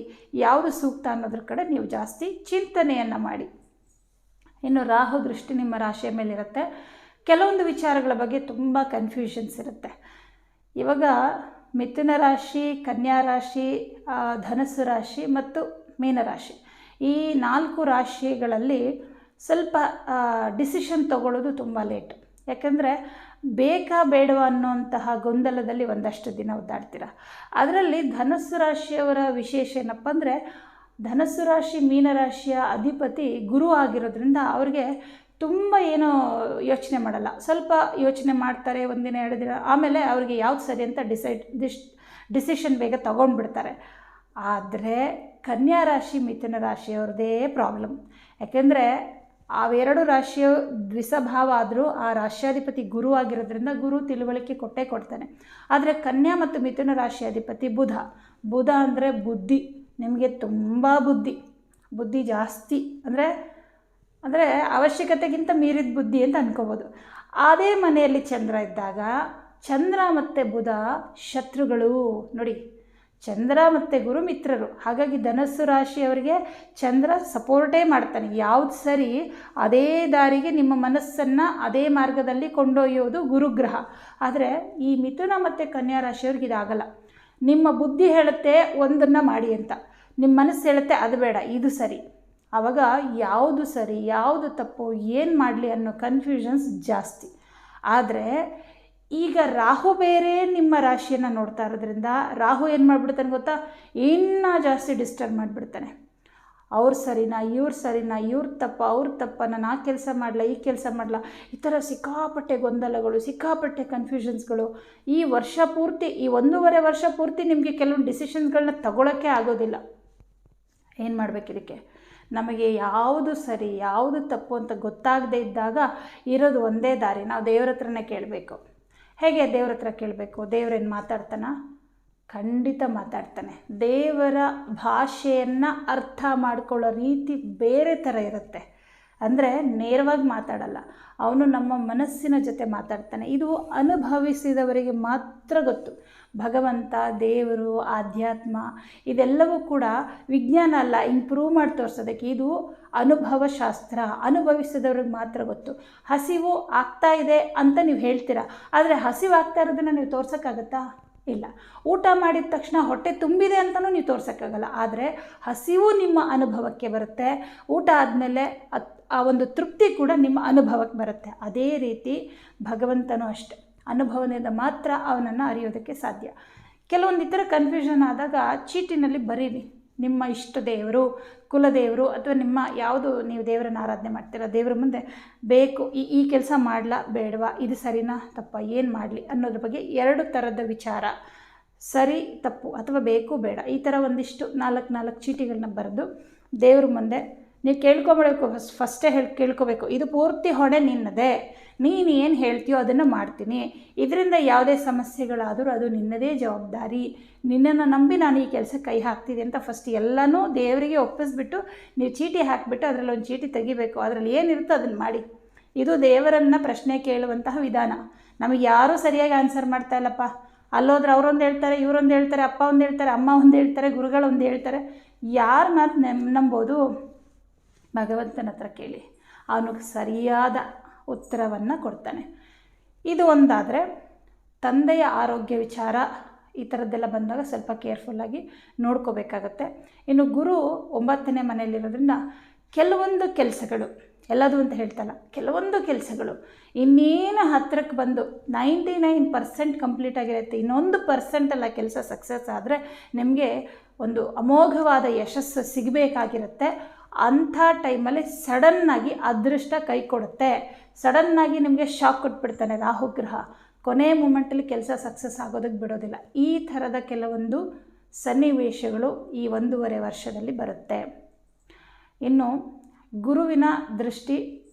ಯಾವುದು ಸೂಕ್ತ ಅನ್ನೋದ್ರ ಕಡೆ ನೀವು ಜಾಸ್ತಿ ಚಿಂತನೆಯನ್ನು ಮಾಡಿ. ಇನ್ನು ರಾಹು ದೃಷ್ಟಿ ನಿಮ್ಮ ರಾಶಿಯ ಮೇಲಿರುತ್ತೆ. ಕೆಲವೊಂದು ವಿಚಾರಗಳ ಬಗ್ಗೆ ತುಂಬ ಕನ್ಫ್ಯೂಷನ್ಸ್ ಇರುತ್ತೆ. ಇವಾಗ ಮಿಥುನ ರಾಶಿ, ಕನ್ಯಾ ರಾಶಿ, ಧನಸ್ಸು ರಾಶಿ ಮತ್ತು ಮೀನರಾಶಿ, ಈ 4 ರಾಶಿಗಳಲ್ಲಿ ಸ್ವಲ್ಪ ಡಿಸಿಷನ್ ತಗೊಳ್ಳೋದು ತುಂಬ ಲೇಟು. ಯಾಕಂದರೆ ಬೇಕಾ ಬೇಡವಾ ಅನ್ನೋಂತಹ ಗೊಂದಲದಲ್ಲಿ ಒಂದಷ್ಟು ದಿನ ಒದ್ದಾಡ್ತೀರ. ಅದರಲ್ಲಿ ಧನಸ್ಸು ರಾಶಿಯವರ ವಿಶೇಷ ಏನಪ್ಪ ಅಂದರೆ, ಧನಸ್ಸು ರಾಶಿ ಮೀನರಾಶಿಯ ಅಧಿಪತಿ ಗುರು ಆಗಿರೋದ್ರಿಂದ ಅವ್ರಿಗೆ ತುಂಬ ಏನೋ ಯೋಚನೆ ಮಾಡಲ್ಲ. ಸ್ವಲ್ಪ ಯೋಚನೆ ಮಾಡ್ತಾರೆ, ಒಂದಿನ 2 ದಿನ, ಆಮೇಲೆ ಅವ್ರಿಗೆ ಯಾವ್ದು ಸರಿ ಅಂತ ಡಿಸಿಷನ್ ಬೇಗ ತೊಗೊಂಡ್ಬಿಡ್ತಾರೆ. ಆದರೆ ಕನ್ಯಾ ರಾಶಿ ಮಿಥುನ ರಾಶಿಯವ್ರದ್ದೇ ಪ್ರಾಬ್ಲಮ್. ಯಾಕೆಂದರೆ ಅವೆರಡು ರಾಶಿಯ ದ್ವಿಸಭಾವ ಆದರೂ ಆ ರಾಶ್ಯಾಧಿಪತಿ ಗುರು ಆಗಿರೋದ್ರಿಂದ ಗುರು ತಿಳುವಳಿಕೆ ಕೊಡ್ತಾನೆ. ಆದರೆ ಕನ್ಯಾ ಮತ್ತು ಮಿಥುನ ರಾಶಿ ಅಧಿಪತಿ ಬುಧ ಅಂದರೆ ಬುದ್ಧಿ, ನಿಮಗೆ ತುಂಬ ಬುದ್ಧಿ ಜಾಸ್ತಿ, ಅಂದರೆ ಅವಶ್ಯಕತೆಗಿಂತ ಮೀರಿದ ಬುದ್ಧಿ ಅಂತ ಅನ್ಕೋಬೋದು. ಅದೇ ಮನೆಯಲ್ಲಿ ಚಂದ್ರ ಇದ್ದಾಗ ಚಂದ್ರ ಮತ್ತು ಬುಧ ಶತ್ರುಗಳು ನೋಡಿ. ಚಂದ್ರ ಮತ್ತು ಗುರು ಮಿತ್ರರು. ಹಾಗಾಗಿ ಧನಸ್ಸು ರಾಶಿಯವರಿಗೆ ಚಂದ್ರ ಸಪೋರ್ಟೇ ಮಾಡ್ತಾನೆ. ಯಾವುದು ಸರಿ ಅದೇ ದಾರಿಗೆ ನಿಮ್ಮ ಮನಸ್ಸನ್ನು ಅದೇ ಮಾರ್ಗದಲ್ಲಿ ಕೊಂಡೊಯ್ಯೋದು ಗುರುಗ್ರಹ. ಆದರೆ ಈ ಮಿಥುನ ಮತ್ತು ಕನ್ಯಾ ರಾಶಿಯವ್ರಿಗೆ ಇದಾಗಲ್ಲ. ನಿಮ್ಮ ಬುದ್ಧಿ ಹೇಳುತ್ತೆ ಒಂದನ್ನು ಮಾಡಿ ಅಂತ, ನಿಮ್ಮ ಮನಸ್ಸು ಹೇಳುತ್ತೆ ಅದು ಬೇಡ ಇದು ಸರಿ. ಆವಾಗ ಯಾವುದು ಸರಿ ಯಾವುದು ತಪ್ಪು ಏನು ಮಾಡಲಿ ಅನ್ನೋ ಕನ್ಫ್ಯೂಷನ್ಸ್ ಜಾಸ್ತಿ. ಆದರೆ ಈಗ ರಾಹು ಬೇರೆ ನಿಮ್ಮ ರಾಶಿಯನ್ನು ನೋಡ್ತಾ ಇರೋದ್ರಿಂದ ರಾಹು ಏನು ಮಾಡಿಬಿಡ್ತಾನೆ ಗೊತ್ತಾ, ಇನ್ನೂ ಜಾಸ್ತಿ ಡಿಸ್ಟರ್ಬ್ ಮಾಡಿಬಿಡ್ತಾನೆ. ಅವ್ರು ಸರಿನಾ ಇವ್ರು ಸರಿನಾ, ಇವ್ರ ತಪ್ಪ ಅವ್ರ ತಪ್ಪ, ನಾನು ಆ ಕೆಲಸ ಮಾಡಲ ಈ ಕೆಲಸ ಮಾಡಲ, ಈ ಥರ ಸಿಕ್ಕಾಪಟ್ಟೆ ಗೊಂದಲಗಳು, ಸಿಕ್ಕಾಪಟ್ಟೆ ಕನ್ಫ್ಯೂಷನ್ಸ್ಗಳು. ಈ ವರ್ಷ ಪೂರ್ತಿ, ಈ 1.5 ವರ್ಷ ಪೂರ್ತಿ ನಿಮಗೆ ಕೆಲವೊಂದು ಡಿಸಿಷನ್ಸ್ಗಳನ್ನ ತಗೊಳ್ಳೋಕ್ಕೆ ಆಗೋದಿಲ್ಲ. ಏನು ಮಾಡಬೇಕು ಇದಕ್ಕೆ? ನಮಗೆ ಯಾವುದು ಸರಿ ಯಾವುದು ತಪ್ಪು ಅಂತ ಗೊತ್ತಾಗದೇ ಇದ್ದಾಗ ಇರೋದು ಒಂದೇ ದಾರಿ, ನಾವು ದೇವ್ರ ಹತ್ರನೇ ಕೇಳಬೇಕು. ಹೇಗೆ ದೇವ್ರ ಹತ್ರ ಕೇಳಬೇಕು? ದೇವರೇನು ಮಾತಾಡ್ತಾನ? ಖಂಡಿತ ಮಾತಾಡ್ತಾನೆ. ದೇವರ ಭಾಷೆಯನ್ನು ಅರ್ಥ ಮಾಡ್ಕೊಳ್ಳೋ ರೀತಿ ಬೇರೆ ಥರ ಇರುತ್ತೆ. ಅಂದರೆ ನೇರವಾಗಿ ಮಾತಾಡಲ್ಲ, ಅವನು ನಮ್ಮ ಮನಸ್ಸಿನ ಜೊತೆ ಮಾತಾಡ್ತಾನೆ. ಇದು ಅನುಭವಿಸಿದವರಿಗೆ ಮಾತ್ರ ಗೊತ್ತು. ಭಗವಂತ, ದೇವರು, ಆಧ್ಯಾತ್ಮ ಇದೆಲ್ಲವೂ ಕೂಡ ವಿಜ್ಞಾನ ಅಲ್ಲ, ಇಂಪ್ರೂವ್ ಮಾಡಿ ತೋರಿಸೋದಕ್ಕೆ. ಇದು ಅನುಭವ ಶಾಸ್ತ್ರ. ಅನುಭವಿಸಿದವ್ರಿಗೆ ಮಾತ್ರ ಗೊತ್ತು. ಹಸಿವು ಆಗ್ತಾ ಇದೆ ಅಂತ ನೀವು ಹೇಳ್ತೀರಾ, ಆದರೆ ಹಸಿವು ಆಗ್ತಾ ಇರೋದನ್ನು ನೀವು ತೋರ್ಸೋಕ್ಕಾಗತ್ತಾ? ಇಲ್ಲ. ಊಟ ಮಾಡಿದ ತಕ್ಷಣ ಹೊಟ್ಟೆ ತುಂಬಿದೆ ಅಂತಲೂ ನೀವು ತೋರ್ಸೋಕ್ಕಾಗಲ್ಲ. ಆದರೆ ಹಸಿವು ನಿಮ್ಮ ಅನುಭವಕ್ಕೆ ಬರುತ್ತೆ. ಊಟ ಆದಮೇಲೆ ಆ ಒಂದು ತೃಪ್ತಿ ಕೂಡ ನಿಮ್ಮ ಅನುಭವಕ್ಕೆ ಬರುತ್ತೆ. ಅದೇ ರೀತಿ ಭಗವಂತನೂ ಅಷ್ಟೆ, ಅನುಭವದಿಂದ ಮಾತ್ರ ಅವನನ್ನು ಅರಿಯೋದಕ್ಕೆ ಸಾಧ್ಯ. ಕೆಲವೊಂದು ಈ ಥರ ಕನ್ಫ್ಯೂಷನ್ ಆದಾಗ ಚೀಟಿನಲ್ಲಿ ಬರೀರಿ ನಿಮ್ಮ ಇಷ್ಟ ದೇವರು, ಕುಲದೇವರು ಅಥವಾ ನಿಮ್ಮ ಯಾವುದು ನೀವು ದೇವರನ್ನು ಆರಾಧನೆ ಮಾಡ್ತೀರ ದೇವರ ಮುಂದೆ ಬೇಕು, ಈ ಕೆಲಸ ಮಾಡಲಾ ಬೇಡವಾ, ಇದು ಸರಿನಾ ತಪ್ಪ, ಏನು ಮಾಡಲಿ ಅನ್ನೋದ್ರ ಬಗ್ಗೆ 2 ಥರದ ವಿಚಾರ, ಸರಿ ತಪ್ಪು ಅಥವಾ ಬೇಕು ಬೇಡ, ಈ ಥರ ಒಂದಿಷ್ಟು 4 ಚೀಟಿಗಳನ್ನ ಬರೆದು ದೇವ್ರ ಮುಂದೆ ನೀವು ಕೇಳ್ಕೊಬೇಕು. ಫಸ್ಟೇ ಕೇಳ್ಕೋಬೇಕು, ಇದು ಪೂರ್ತಿ ಹೊಣೆ ನಿನ್ನದೇ, ನೀನು ಏನು ಹೇಳ್ತೀಯೋ ಅದನ್ನು ಮಾಡ್ತೀನಿ, ಇದರಿಂದ ಯಾವುದೇ ಸಮಸ್ಯೆಗಳಾದರೂ ಅದು ನಿನ್ನದೇ ಜವಾಬ್ದಾರಿ, ನಿನ್ನನ್ನು ನಂಬಿ ನಾನು ಈ ಕೆಲಸ ಕೈ ಹಾಕ್ತಿದ್ದೆ ಅಂತ ಫಸ್ಟ್ ಎಲ್ಲನೂ ದೇವರಿಗೆ ಒಪ್ಪಿಸ್ಬಿಟ್ಟು ನೀವು ಚೀಟಿ ಹಾಕಿಬಿಟ್ಟು ಅದರಲ್ಲಿ ಒಂದು ಚೀಟಿ ತೆಗಿಬೇಕು. ಅದರಲ್ಲಿ ಏನಿರುತ್ತೋ ಅದನ್ನು ಮಾಡಿ. ಇದು ದೇವರನ್ನು ಪ್ರಶ್ನೆ ಕೇಳುವಂತಹ ವಿಧಾನ. ನಮಗೆ ಯಾರೂ ಸರಿಯಾಗಿ ಆನ್ಸರ್ ಮಾಡ್ತಾ ಇಲ್ಲಪ್ಪ, ಅಲ್ಲೋದ್ರೆ ಅವರೊಂದು ಹೇಳ್ತಾರೆ, ಇವರೊಂದು ಹೇಳ್ತಾರೆ, ಅಪ್ಪ ಒಂದು ಹೇಳ್ತಾರೆ, ಅಮ್ಮ ಒಂದು ಹೇಳ್ತಾರೆ, ಗುರುಗಳೊಂದು ಹೇಳ್ತಾರೆ. ಯಾರು ಮಾತು ನಂಬೋದು? ಭಗವಂತನ ಹತ್ರ ಕೇಳಿ, ಅವನಿಗೆ ಸರಿಯಾದ ಉತ್ತರವನ್ನು ಕೊಡ್ತಾನೆ. ಇದು ಒಂದಾದರೆ, ತಂದೆಯ ಆರೋಗ್ಯ ವಿಚಾರ ಈ ಥರದ್ದೆಲ್ಲ ಬಂದಾಗ ಸ್ವಲ್ಪ ಕೇರ್ಫುಲ್ಲಾಗಿ ನೋಡ್ಕೋಬೇಕಾಗತ್ತೆ. ಇನ್ನು ಗುರು 9ನೇ ಮನೆಯಲ್ಲಿರೋದ್ರಿಂದ ಕೆಲವೊಂದು ಕೆಲಸಗಳು, ಎಲ್ಲದು ಅಂತ ಹೇಳ್ತಲ್ಲ, ಕೆಲವೊಂದು ಕೆಲಸಗಳು ಇನ್ನೇನು ಹತ್ತಿರಕ್ಕೆ ಬಂದು 99% ಕಂಪ್ಲೀಟ್ ಆಗಿರುತ್ತೆ, ಇನ್ನೊಂದು ಪರ್ಸೆಂಟಲ್ಲ ಕೆಲಸ ಸಕ್ಸಸ್ ಆದರೆ ನಿಮಗೆ ಒಂದು ಅಮೋಘವಾದ ಯಶಸ್ಸು ಸಿಗಬೇಕಾಗಿರುತ್ತೆ. ಅಂಥ ಟೈಮಲ್ಲಿ ಸಡನ್ನಾಗಿ ಅದೃಷ್ಟ ಕೈ ಕೊಡುತ್ತೆ. ಸಡನ್ನಾಗಿ ನಿಮಗೆ ಶಾಕ್ ಕೊಟ್ಬಿಡ್ತಾನೆ ರಾಹುಗ್ರಹ. ಕೊನೆ ಮೂಮೆಂಟಲ್ಲಿ ಕೆಲಸ ಸಕ್ಸಸ್ ಆಗೋದಕ್ಕೆ ಬಿಡೋದಿಲ್ಲ. ಈ ಥರದ ಕೆಲವೊಂದು ಸನ್ನಿವೇಶಗಳು ಈ 1.5 ವರ್ಷದಲ್ಲಿ ಬರುತ್ತೆ. ಇನ್ನು ಗುರುವಿನ ದೃಷ್ಟಿ,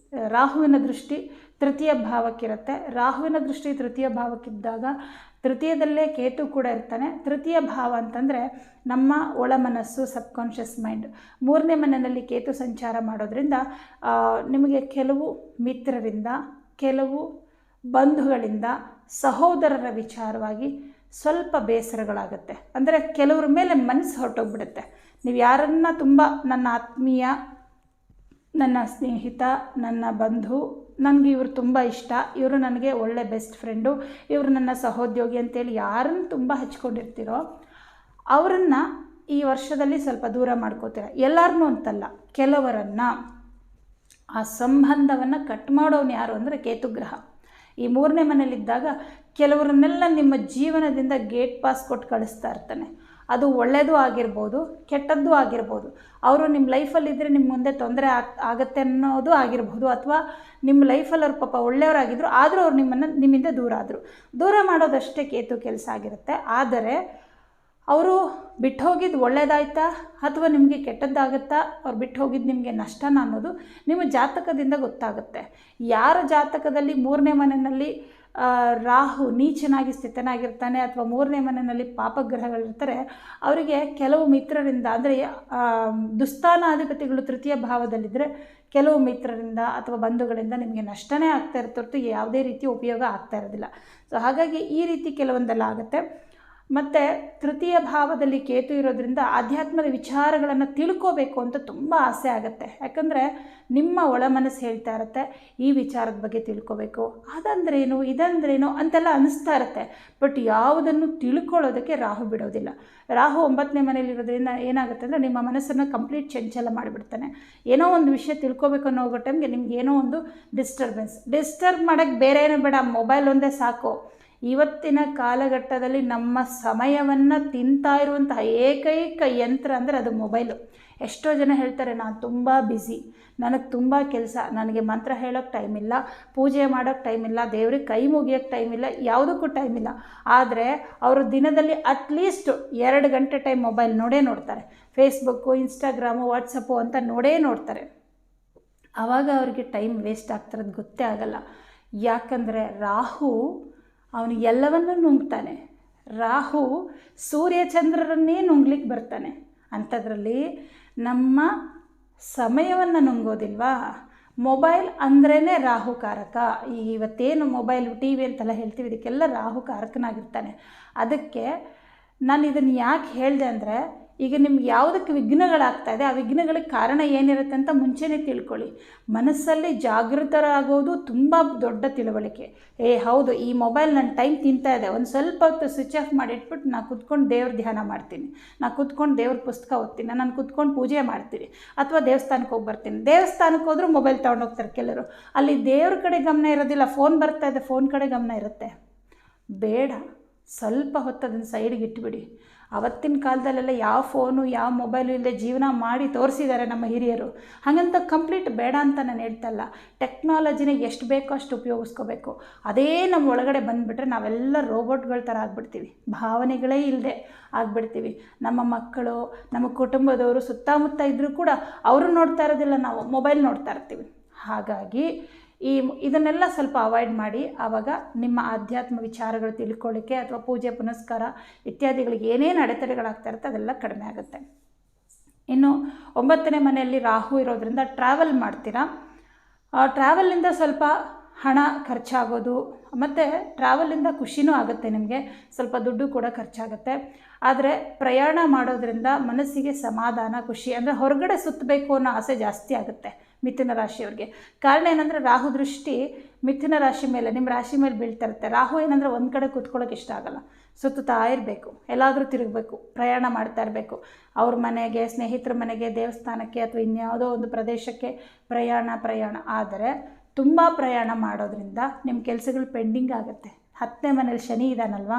ರಾಹುವಿನ ದೃಷ್ಟಿ ತೃತೀಯ ಭಾವಕ್ಕಿರುತ್ತೆ. ರಾಹುವಿನ ದೃಷ್ಟಿ ತೃತೀಯ ಭಾವಕ್ಕಿದ್ದಾಗ ತೃತೀಯದಲ್ಲೇ ಕೇತು ಕೂಡ ಇರ್ತಾನೆ. ತೃತೀಯ ಭಾವ ಅಂತಂದರೆ ನಮ್ಮ ಒಳ ಮನಸ್ಸು, ಸಬ್ಕಾನ್ಷಿಯಸ್ ಮೈಂಡ್. 3ನೇ ಮನೆಯಲ್ಲಿ ಕೇತು ಸಂಚಾರ ಮಾಡೋದ್ರಿಂದ ನಿಮಗೆ ಕೆಲವು ಮಿತ್ರರಿಂದ, ಕೆಲವು ಬಂಧುಗಳಿಂದ, ಸಹೋದರರ ವಿಚಾರವಾಗಿ ಸ್ವಲ್ಪ ಬೇಸರಗಳಾಗುತ್ತೆ. ಅಂದರೆ ಕೆಲವ್ರ ಮೇಲೆ ಮನಸ್ಸು ಹೊರಟೋಗ್ಬಿಡುತ್ತೆ. ನೀವು ಯಾರನ್ನ ತುಂಬ ನನ್ನ ಆತ್ಮೀಯ, ನನ್ನ ಸ್ನೇಹಿತ, ನನ್ನ ಬಂಧು, ನನಗೆ ಇವರು ತುಂಬ ಇಷ್ಟ, ಇವರು ನನಗೆ ಒಳ್ಳೆ ಬೆಸ್ಟ್ ಫ್ರೆಂಡು, ಇವರು ನನ್ನ ಸಹೋದ್ಯೋಗಿ ಅಂತೇಳಿ ಯಾರನ್ನು ತುಂಬ ಹಚ್ಕೊಂಡಿರ್ತೀರೋ ಅವರನ್ನು ಈ ವರ್ಷದಲ್ಲಿ ಸ್ವಲ್ಪ ದೂರ ಮಾಡ್ಕೋತೀರ. ಎಲ್ಲರನ್ನೂ ಅಂತಲ್ಲ, ಕೆಲವರನ್ನು. ಆ ಸಂಬಂಧವನ್ನು ಕಟ್ ಮಾಡೋನು ಯಾರು ಅಂದರೆ ಕೇತುಗ್ರಹ. ಈ 3ನೇ ಮನೆಯಲ್ಲಿದ್ದಾಗ ಕೆಲವರನ್ನೆಲ್ಲ ನಿಮ್ಮ ಜೀವನದಿಂದ ಗೇಟ್ ಪಾಸ್ ಕೊಟ್ಟು ಕಳಿಸ್ತಾ ಇರ್ತಾನೆ. ಅದು ಒಳ್ಳೆಯದು ಆಗಿರ್ಬೋದು, ಕೆಟ್ಟದ್ದು ಆಗಿರ್ಬೋದು. ಅವರು ನಿಮ್ಮ ಲೈಫಲ್ಲಿದ್ದರೆ ನಿಮ್ಮ ಮುಂದೆ ತೊಂದರೆ ಆಗುತ್ತೆ ಅನ್ನೋದು ಆಗಿರ್ಬೋದು, ಅಥವಾ ನಿಮ್ಮ ಲೈಫಲ್ಲಿ ಅವ್ರು ಪಾಪ ಒಳ್ಳೆಯವರಾಗಿದ್ದರು, ಆದರೂ ಅವ್ರು ನಿಮ್ಮಿಂದ ದೂರ ಮಾಡೋದಷ್ಟೇ ಕೇತು ಕೆಲಸ ಆಗಿರುತ್ತೆ. ಆದರೆ ಅವರು ಬಿಟ್ಟು ಹೋಗಿದ್ದು ಒಳ್ಳೆಯದಾಯ್ತಾ ಅಥವಾ ನಿಮಗೆ ಕೆಟ್ಟದ್ದಾಗುತ್ತಾ, ಅವ್ರು ಬಿಟ್ಟು ಹೋಗಿದ್ದು ನಿಮಗೆ ನಷ್ಟನ ಅನ್ನೋದು ನಿಮ್ಮ ಜಾತಕದಿಂದ ಗೊತ್ತಾಗುತ್ತೆ. ಯಾರ ಜಾತಕದಲ್ಲಿ 3ನೇ ಮನೆಯಲ್ಲಿ ರಾಹು ನೀಚನಾಗಿ ಸ್ಥಿತನಾಗಿರ್ತಾನೆ ಅಥವಾ 3ನೇ ಮನೆಯಲ್ಲಿ ಪಾಪಗ್ರಹಗಳಿರ್ತಾರೆ, ಅವರಿಗೆ ಕೆಲವು ಮಿತ್ರರಿಂದ, ಅಂದರೆ ದುಸ್ಥಾನಾಧಿಪತಿಗಳು ತೃತೀಯ ಭಾವದಲ್ಲಿದ್ದರೆ ಕೆಲವು ಮಿತ್ರರಿಂದ ಅಥವಾ ಬಂಧುಗಳಿಂದ ನಿಮಗೆ ನಷ್ಟನೇ ಆಗ್ತಾ ಇರ್ತಿರ್ತು, ಯಾವುದೇ ರೀತಿ ಉಪಯೋಗ ಆಗ್ತಾ ಇರೋದಿಲ್ಲ. ಸೊ ಹಾಗಾಗಿ ಈ ರೀತಿ ಕೆಲವೊಂದೆಲ್ಲ ಆಗುತ್ತೆ. ಮತ್ತು ತೃತೀಯ ಭಾವದಲ್ಲಿ ಕೇತು ಇರೋದ್ರಿಂದ ಆಧ್ಯಾತ್ಮದ ವಿಚಾರಗಳನ್ನು ತಿಳ್ಕೋಬೇಕು ಅಂತ ತುಂಬ ಆಸೆ ಆಗುತ್ತೆ. ಯಾಕಂದರೆ ನಿಮ್ಮ ಒಳ ಮನಸ್ಸು ಹೇಳ್ತಾ ಇರುತ್ತೆ, ಈ ವಿಚಾರದ ಬಗ್ಗೆ ತಿಳ್ಕೋಬೇಕು, ಅದಂದ್ರೇನು ಇದಂದ್ರೇನು ಅಂತೆಲ್ಲ ಅನ್ನಿಸ್ತಾ ಇರುತ್ತೆ. ಬಟ್ ಯಾವುದನ್ನು ತಿಳ್ಕೊಳ್ಳೋದಕ್ಕೆ ರಾಹು ಬಿಡೋದಿಲ್ಲ. ರಾಹು 9ನೇ ಮನೆಯಲ್ಲಿರೋದ್ರಿಂದ ಏನಾಗುತ್ತೆ ಅಂದರೆ ನಿಮ್ಮ ಮನಸ್ಸನ್ನು ಕಂಪ್ಲೀಟ್ ಚಂಚಲ ಮಾಡಿಬಿಡ್ತಾನೆ. ಏನೋ ಒಂದು ವಿಷಯ ತಿಳ್ಕೊಬೇಕು ಅನ್ನೋ ಟೈಮ್ಗೆ ನಿಮ್ಗೆ ಏನೋ ಒಂದು ಡಿಸ್ಟರ್ಬ್ ಮಾಡೋಕ್ಕೆ ಬೇರೆ ಏನೋ ಬೇಡ, ಮೊಬೈಲ್ ಒಂದೇ ಸಾಕು. ಇವತ್ತಿನ ಕಾಲಘಟ್ಟದಲ್ಲಿ ನಮ್ಮ ಸಮಯವನ್ನು ತಿಂತಾ ಇರುವಂತಹ ಏಕೈಕ ಯಂತ್ರ ಅಂದರೆ ಅದು ಮೊಬೈಲು. ಎಷ್ಟೋ ಜನ ಹೇಳ್ತಾರೆ, ನಾನು ತುಂಬ ಬ್ಯುಸಿ, ನನಗೆ ತುಂಬ ಕೆಲಸ, ನನಗೆ ಮಂತ್ರ ಹೇಳೋಕ್ಕೆ ಟೈಮ್ ಇಲ್ಲ, ಪೂಜೆ ಮಾಡೋಕ್ಕೆ ಟೈಮ್ ಇಲ್ಲ, ದೇವ್ರಿಗೆ ಕೈ ಮುಗಿಯೋಕ್ಕೆ ಟೈಮ್ ಇಲ್ಲ, ಯಾವುದಕ್ಕೂ ಟೈಮ್ ಇಲ್ಲ. ಆದರೆ ಅವರು ದಿನದಲ್ಲಿ ಅಟ್ಲೀಸ್ಟ್ 2 ಗಂಟೆ ಟೈಮ್ ಮೊಬೈಲ್ ನೋಡ್ತಾರೆ. ಫೇಸ್ಬುಕ್ಕು, ಇನ್ಸ್ಟಾಗ್ರಾಮು, ವಾಟ್ಸಪ್ಪು ಅಂತ ನೋಡ್ತಾರೆ. ಆವಾಗ ಅವ್ರಿಗೆ ಟೈಮ್ ವೇಸ್ಟ್ ಆಗ್ತಿರೋದು ಗೊತ್ತೇ ಆಗಲ್ಲ. ಯಾಕಂದರೆ ರಾಹು ಅವನು ಎಲ್ಲವನ್ನೂ ನುಂಗ್ತಾನೆ. ರಾಹು ಸೂರ್ಯಚಂದ್ರರನ್ನೇ ನುಂಗ್ಲಿಕ್ಕೆ ಬರ್ತಾನೆ. ಅಂಥದ್ರಲ್ಲಿ ನಮ್ಮ ಸಮಯವನ್ನು ನುಂಗೋದಿಲ್ವಾ? ಮೊಬೈಲ್ ಅಂದ್ರೇ ರಾಹುಕಾರಕ. ಇವತ್ತೇನು ಮೊಬೈಲ್, ಟಿ ವಿ ಅಂತೆಲ್ಲ ಹೇಳ್ತೀವಿ, ಇದಕ್ಕೆಲ್ಲ ರಾಹುಕಾರಕನಾಗಿರ್ತಾನೆ. ಅದಕ್ಕೆ ನಾನು ಇದನ್ನು ಯಾಕೆ ಹೇಳಿದೆ ಅಂದರೆ, ಈಗ ನಿಮ್ಗೆ ಯಾವುದಕ್ಕೆ ವಿಘ್ನಗಳಾಗ್ತಾಯಿದೆ, ಆ ವಿಘ್ನಗಳಿಗೆ ಕಾರಣ ಏನಿರುತ್ತೆ ಅಂತ ಮುಂಚೆನೇ ತಿಳ್ಕೊಳ್ಳಿ. ಮನಸ್ಸಲ್ಲಿ ಜಾಗೃತರಾಗೋದು ತುಂಬ ದೊಡ್ಡ ತಿಳುವಳಿಕೆ. ಹೌದು, ಈ ಮೊಬೈಲ್ ನನ್ನ ಟೈಮ್ ತಿಂತಾ ಇದೆ, ಒಂದು ಸ್ವಲ್ಪ ಹೊತ್ತು ಸ್ವಿಚ್ ಆಫ್ ಮಾಡಿಟ್ಬಿಟ್ಟು ನಾನು ಕುತ್ಕೊಂಡು ದೇವ್ರ ಧ್ಯಾನ ಮಾಡ್ತೀನಿ, ನಾನು ಕುತ್ಕೊಂಡು ದೇವ್ರ ಪುಸ್ತಕ ಓದ್ತೀನಿ, ನಾನು ಕುತ್ಕೊಂಡು ಪೂಜೆ ಮಾಡ್ತೀನಿ, ಅಥವಾ ದೇವಸ್ಥಾನಕ್ಕೆ ಹೋಗಿ ಬರ್ತೀನಿ. ದೇವಸ್ಥಾನಕ್ಕೆ ಹೋದರೂ ಮೊಬೈಲ್ ತೊಗೊಂಡೋಗ್ತಾರೆ ಕೆಲವರು. ಅಲ್ಲಿ ದೇವ್ರ ಕಡೆ ಗಮನ ಇರೋದಿಲ್ಲ, ಫೋನ್ ಬರ್ತಾ ಇದೆ, ಫೋನ್ ಕಡೆ ಗಮನ ಇರುತ್ತೆ. ಬೇಡ, ಸ್ವಲ್ಪ ಹೊತ್ತು ಅದನ್ನು ಸೈಡ್ಗೆ ಇಟ್ಬಿಡಿ. ಅವತ್ತಿನ ಕಾಲದಲ್ಲೆಲ್ಲ ಯಾವ ಫೋನು ಯಾವ ಮೊಬೈಲು ಇಲ್ಲದೆ ಜೀವನ ಮಾಡಿ ತೋರಿಸಿದ್ದಾರೆ ನಮ್ಮ ಹಿರಿಯರು. ಹಾಗಂತ ಕಂಪ್ಲೀಟ್ ಬೇಡ ಅಂತ ನಾನು ಹೇಳ್ತಲ್ಲ. ಟೆಕ್ನಾಲಜಿನ ಎಷ್ಟು ಬೇಕೋ ಅಷ್ಟು ಉಪಯೋಗಿಸ್ಕೋಬೇಕು. ಅದೇ ನಮ್ಮ ಒಳಗಡೆ ಬಂದುಬಿಟ್ರೆ ನಾವೆಲ್ಲ ರೋಬೋಟ್ಗಳ ಥರ ಆಗಿಬಿಡ್ತೀವಿ, ಭಾವನೆಗಳೇ ಇಲ್ಲದೆ ಆಗಿಬಿಡ್ತೀವಿ. ನಮ್ಮ ಮಕ್ಕಳು, ನಮ್ಮ ಕುಟುಂಬದವರು ಸುತ್ತಮುತ್ತ ಇದ್ದರೂ ಕೂಡ ಅವರು ನೋಡ್ತಾ ಇರೋದಿಲ್ಲ, ನಾವು ಮೊಬೈಲ್ ನೋಡ್ತಾ ಇರ್ತೀವಿ. ಹಾಗಾಗಿ ಇದನ್ನೆಲ್ಲ ಸ್ವಲ್ಪ ಅವಾಯ್ಡ್ ಮಾಡಿ. ಆವಾಗ ನಿಮ್ಮ ಆಧ್ಯಾತ್ಮ ವಿಚಾರಗಳು ತಿಳ್ಕೊಳ್ಳಿಕ್ಕೆ ಅಥವಾ ಪೂಜೆ ಪುನಸ್ಕಾರ ಇತ್ಯಾದಿಗಳಿಗೆ ಏನೇನು ಅಡೆತಡೆಗಳಾಗ್ತಾ ಇರುತ್ತೆ ಅದೆಲ್ಲ ಕಡಿಮೆ ಆಗುತ್ತೆ. ಇನ್ನು 9ನೇ ಮನೆಯಲ್ಲಿ ರಾಹು ಇರೋದ್ರಿಂದ ಟ್ರಾವೆಲ್ ಮಾಡ್ತೀರಾ. ಟ್ರಾವೆಲಿಂದ ಸ್ವಲ್ಪ ಹಣ ಖರ್ಚಾಗೋದು, ಮತ್ತು ಟ್ರಾವೆಲಿಂದ ಖುಷಿನೂ ಆಗುತ್ತೆ, ನಿಮಗೆ ಸ್ವಲ್ಪ ದುಡ್ಡು ಕೂಡ ಖರ್ಚಾಗುತ್ತೆ. ಆದರೆ ಪ್ರಯಾಣ ಮಾಡೋದ್ರಿಂದ ಮನಸ್ಸಿಗೆ ಸಮಾಧಾನ, ಖುಷಿ, ಅಂದರೆ ಹೊರಗಡೆ ಸುತ್ತಬೇಕು ಅನ್ನೋ ಆಸೆ ಜಾಸ್ತಿ ಆಗುತ್ತೆ ಮಿಥುನ ರಾಶಿಯವ್ರಿಗೆ. ಕಾರಣ ಏನಂದರೆ ರಾಹು ದೃಷ್ಟಿ ಮಿಥುನ ರಾಶಿ ಮೇಲೆ, ನಿಮ್ಮ ರಾಶಿ ಮೇಲೆ ಬೀಳ್ತಾ ಇರುತ್ತೆ. ರಾಹು ಏನಂದರೆ ಒಂದು ಕಡೆ ಕೂತ್ಕೊಳ್ಳೋಕೆ ಇಷ್ಟ ಆಗಲ್ಲ, ಸುತ್ತುತ್ತಾ ಇರಬೇಕು, ಎಲ್ಲಾದರೂ ತಿರುಗಬೇಕು, ಪ್ರಯಾಣ ಮಾಡ್ತಾ ಇರಬೇಕು. ಅವ್ರ ಮನೆಗೆ, ಸ್ನೇಹಿತರ ಮನೆಗೆ, ದೇವಸ್ಥಾನಕ್ಕೆ ಅಥವಾ ಇನ್ಯಾವುದೋ ಒಂದು ಪ್ರದೇಶಕ್ಕೆ ಪ್ರಯಾಣ. ಆದರೆ ತುಂಬ ಪ್ರಯಾಣ ಮಾಡೋದ್ರಿಂದ ನಿಮ್ಮ ಕೆಲಸಗಳು ಪೆಂಡಿಂಗ್ ಆಗುತ್ತೆ. 10ನೇ ಮನೇಲಿ ಶನಿ ಇದ್ದಾನಲ್ವಾ,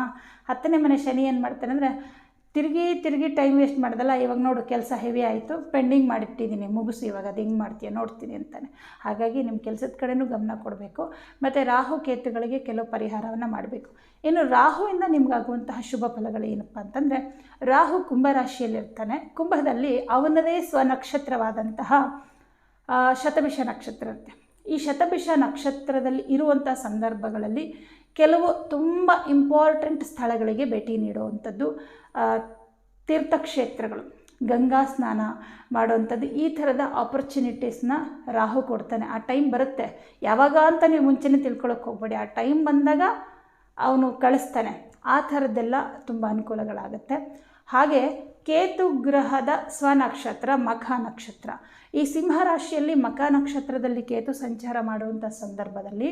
10ನೇ ಮನೆ ಶನಿ ಏನು ಮಾಡ್ತಾನೆ ಅಂದರೆ ತಿರುಗಿ ಟೈಮ್ ವೇಸ್ಟ್ ಮಾಡ್ದಲ್ಲ, ಇವಾಗ ನೋಡು ಕೆಲಸ ಹೆವಿ ಆಯಿತು, ಪೆಂಡಿಂಗ್ ಮಾಡಿಟ್ಟಿದ್ದೀನಿ, ಮುಗಿಸು ಇವಾಗ, ಅದು ಹೆಂಗೆ ಮಾಡ್ತೀಯ ನೋಡ್ತೀನಿ ಅಂತಾನೆ. ಹಾಗಾಗಿ ನಿಮ್ಮ ಕೆಲಸದ ಕಡೆನೂ ಗಮನ ಕೊಡಬೇಕು. ಮತ್ತು ರಾಹು ಕೇತುಗಳಿಗೆ ಕೆಲವು ಪರಿಹಾರವನ್ನು ಮಾಡಬೇಕು. ಇನ್ನು ರಾಹುವಿಂದ ನಿಮಗಾಗುವಂತಹ ಶುಭ ಫಲಗಳು ಏನಪ್ಪ ಅಂತಂದರೆ, ರಾಹು ಕುಂಭರಾಶಿಯಲ್ಲಿರ್ತಾನೆ. ಕುಂಭದಲ್ಲಿ ಅವನದೇ ಸ್ವನಕ್ಷತ್ರವಾದಂತಹ ಶತಭಿಷ ನಕ್ಷತ್ರ ಇರುತ್ತೆ. ಈ ಶತಭಿಷ ನಕ್ಷತ್ರದಲ್ಲಿ ಇರುವಂಥ ಸಂದರ್ಭಗಳಲ್ಲಿ ಕೆಲವು ತುಂಬ ಇಂಪಾರ್ಟೆಂಟ್ ಸ್ಥಳಗಳಿಗೆ ಭೇಟಿ ನೀಡುವಂಥದ್ದು, ತೀರ್ಥಕ್ಷೇತ್ರಗಳು, ಗಂಗಾ ಸ್ನಾನ ಮಾಡುವಂಥದ್ದು, ಈ ಥರದ ಆಪರ್ಚುನಿಟೀಸ್ನ ರಾಹು ಕೊಡ್ತಾನೆ. ಆ ಟೈಮ್ ಬರುತ್ತೆ, ಯಾವಾಗ ಅಂತ ನೀವು ಮುಂಚೆನೇ ತಿಳ್ಕೊಳಕ್ಕೆ ಹೋಗ್ಬೇಡಿ, ಆ ಟೈಮ್ ಬಂದಾಗ ಅವನು ಕಳಿಸ್ತಾನೆ. ಆ ಥರದ್ದೆಲ್ಲ ತುಂಬ ಅನುಕೂಲಗಳಾಗುತ್ತೆ. ಹಾಗೆ ಕೇತು ಗ್ರಹದ ಸ್ವನಕ್ಷತ್ರ ಮಖ ನಕ್ಷತ್ರ. ಈ ಸಿಂಹರಾಶಿಯಲ್ಲಿ ಮಖ ನಕ್ಷತ್ರದಲ್ಲಿ ಕೇತು ಸಂಚಾರ ಮಾಡುವಂಥ ಸಂದರ್ಭದಲ್ಲಿ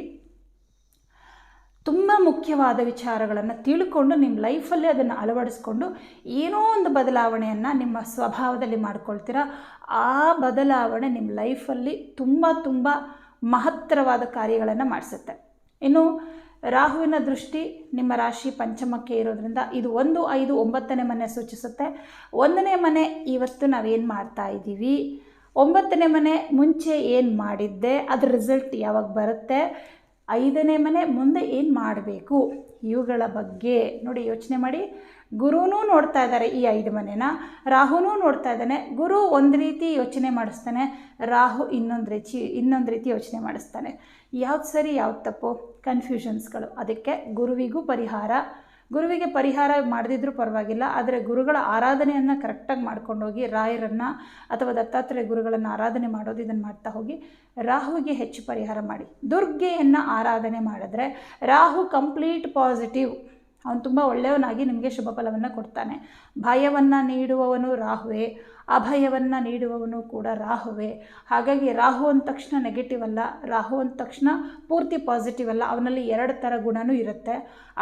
ತುಂಬ ಮುಖ್ಯವಾದ ವಿಚಾರಗಳನ್ನು ತಿಳ್ಕೊಂಡು ನಿಮ್ಮ ಲೈಫಲ್ಲಿ ಅದನ್ನು ಅಳವಡಿಸ್ಕೊಂಡು ಏನೋ ಒಂದು ಬದಲಾವಣೆಯನ್ನು ನಿಮ್ಮ ಸ್ವಭಾವದಲ್ಲಿ ಮಾಡ್ಕೊಳ್ತೀರ. ಆ ಬದಲಾವಣೆ ನಿಮ್ಮ ಲೈಫಲ್ಲಿ ತುಂಬ ಮಹತ್ತರವಾದ ಕಾರ್ಯಗಳನ್ನು ಮಾಡಿಸುತ್ತೆ. ಇನ್ನು ರಾಹುವಿನ ದೃಷ್ಟಿ ನಿಮ್ಮ ರಾಶಿ ಪಂಚಮಕ್ಕೆ ಇರೋದ್ರಿಂದ ಇದು 1, 5, 9ನೇ ಮನೆ ಸೂಚಿಸುತ್ತೆ. 1ನೇ ಮನೆ ಇವತ್ತು ನಾವೇನು ಮಾಡ್ತಾ ಇದ್ದೀವಿ, 9ನೇ ಮನೆ ಮುಂಚೆ ಏನು ಮಾಡಿದ್ದೆ, ಅದ್ರ ರಿಸಲ್ಟ್ ಯಾವಾಗ ಬರುತ್ತೆ, 5ನೇ ಮನೆ ಮುಂದೆ ಏನು ಮಾಡಬೇಕು, ಇವುಗಳ ಬಗ್ಗೆ ನೋಡಿ ಯೋಚನೆ ಮಾಡಿ. ಗುರುನೂ ನೋಡ್ತಾ ಇದ್ದಾರೆ ಈ 5 ಮನೆನ, ರಾಹುನೂ ನೋಡ್ತಾ ಇದ್ದಾನೆ. ಗುರು ಒಂದು ರೀತಿ ಯೋಚನೆ ಮಾಡಿಸ್ತಾನೆ, ರಾಹು ಇನ್ನೊಂದು ರೀತಿ ಯೋಚನೆ ಮಾಡಿಸ್ತಾನೆ. ಯಾವ್ದು ಸರಿ ಯಾವ್ದು ತಪ್ಪು, ಕನ್ಫ್ಯೂಷನ್ಸ್ಗಳು. ಅದಕ್ಕೆ ಗುರುವಿಗೆ ಪರಿಹಾರ ಮಾಡದಿದ್ರೂ ಪರವಾಗಿಲ್ಲ, ಆದರೆ ಗುರುಗಳ ಆರಾಧನೆಯನ್ನು ಕರೆಕ್ಟಾಗಿ ಮಾಡ್ಕೊಂಡೋಗಿ, ರಾಯರನ್ನು ಅಥವಾ ದತ್ತಾತ್ರೇಯ ಗುರುಗಳನ್ನು ಆರಾಧನೆ ಮಾಡೋದು, ಇದನ್ನು ಮಾಡ್ತಾ ಹೋಗಿ. ರಾಹುವಿಗೆ ಹೆಚ್ಚು ಪರಿಹಾರ ಮಾಡಿ. ದುರ್ಗೆಯನ್ನು ಆರಾಧನೆ ಮಾಡಿದ್ರೆ ರಾಹು ಕಂಪ್ಲೀಟ್ ಪಾಸಿಟಿವ್, ಅವನು ತುಂಬ ಒಳ್ಳೆಯವನಾಗಿ ನಿಮಗೆ ಶುಭ ಫಲವನ್ನು ಕೊಡ್ತಾನೆ. ಭಯವನ್ನು ನೀಡುವವನು ರಾಹುವೇ, ಅಭಯವನ್ನು ನೀಡುವವನು ಕೂಡ ರಾಹುವೇ. ಹಾಗಾಗಿ ರಾಹು ಅಂದ ತಕ್ಷಣ ನೆಗೆಟಿವ್ ಅಲ್ಲ, ರಾಹು ಅಂದ ತಕ್ಷಣ ಪೂರ್ತಿ ಪಾಸಿಟಿವ್ ಅಲ್ಲ. ಅವನಲ್ಲಿ 2 ಥರ ಗುಣವೂ ಇರುತ್ತೆ.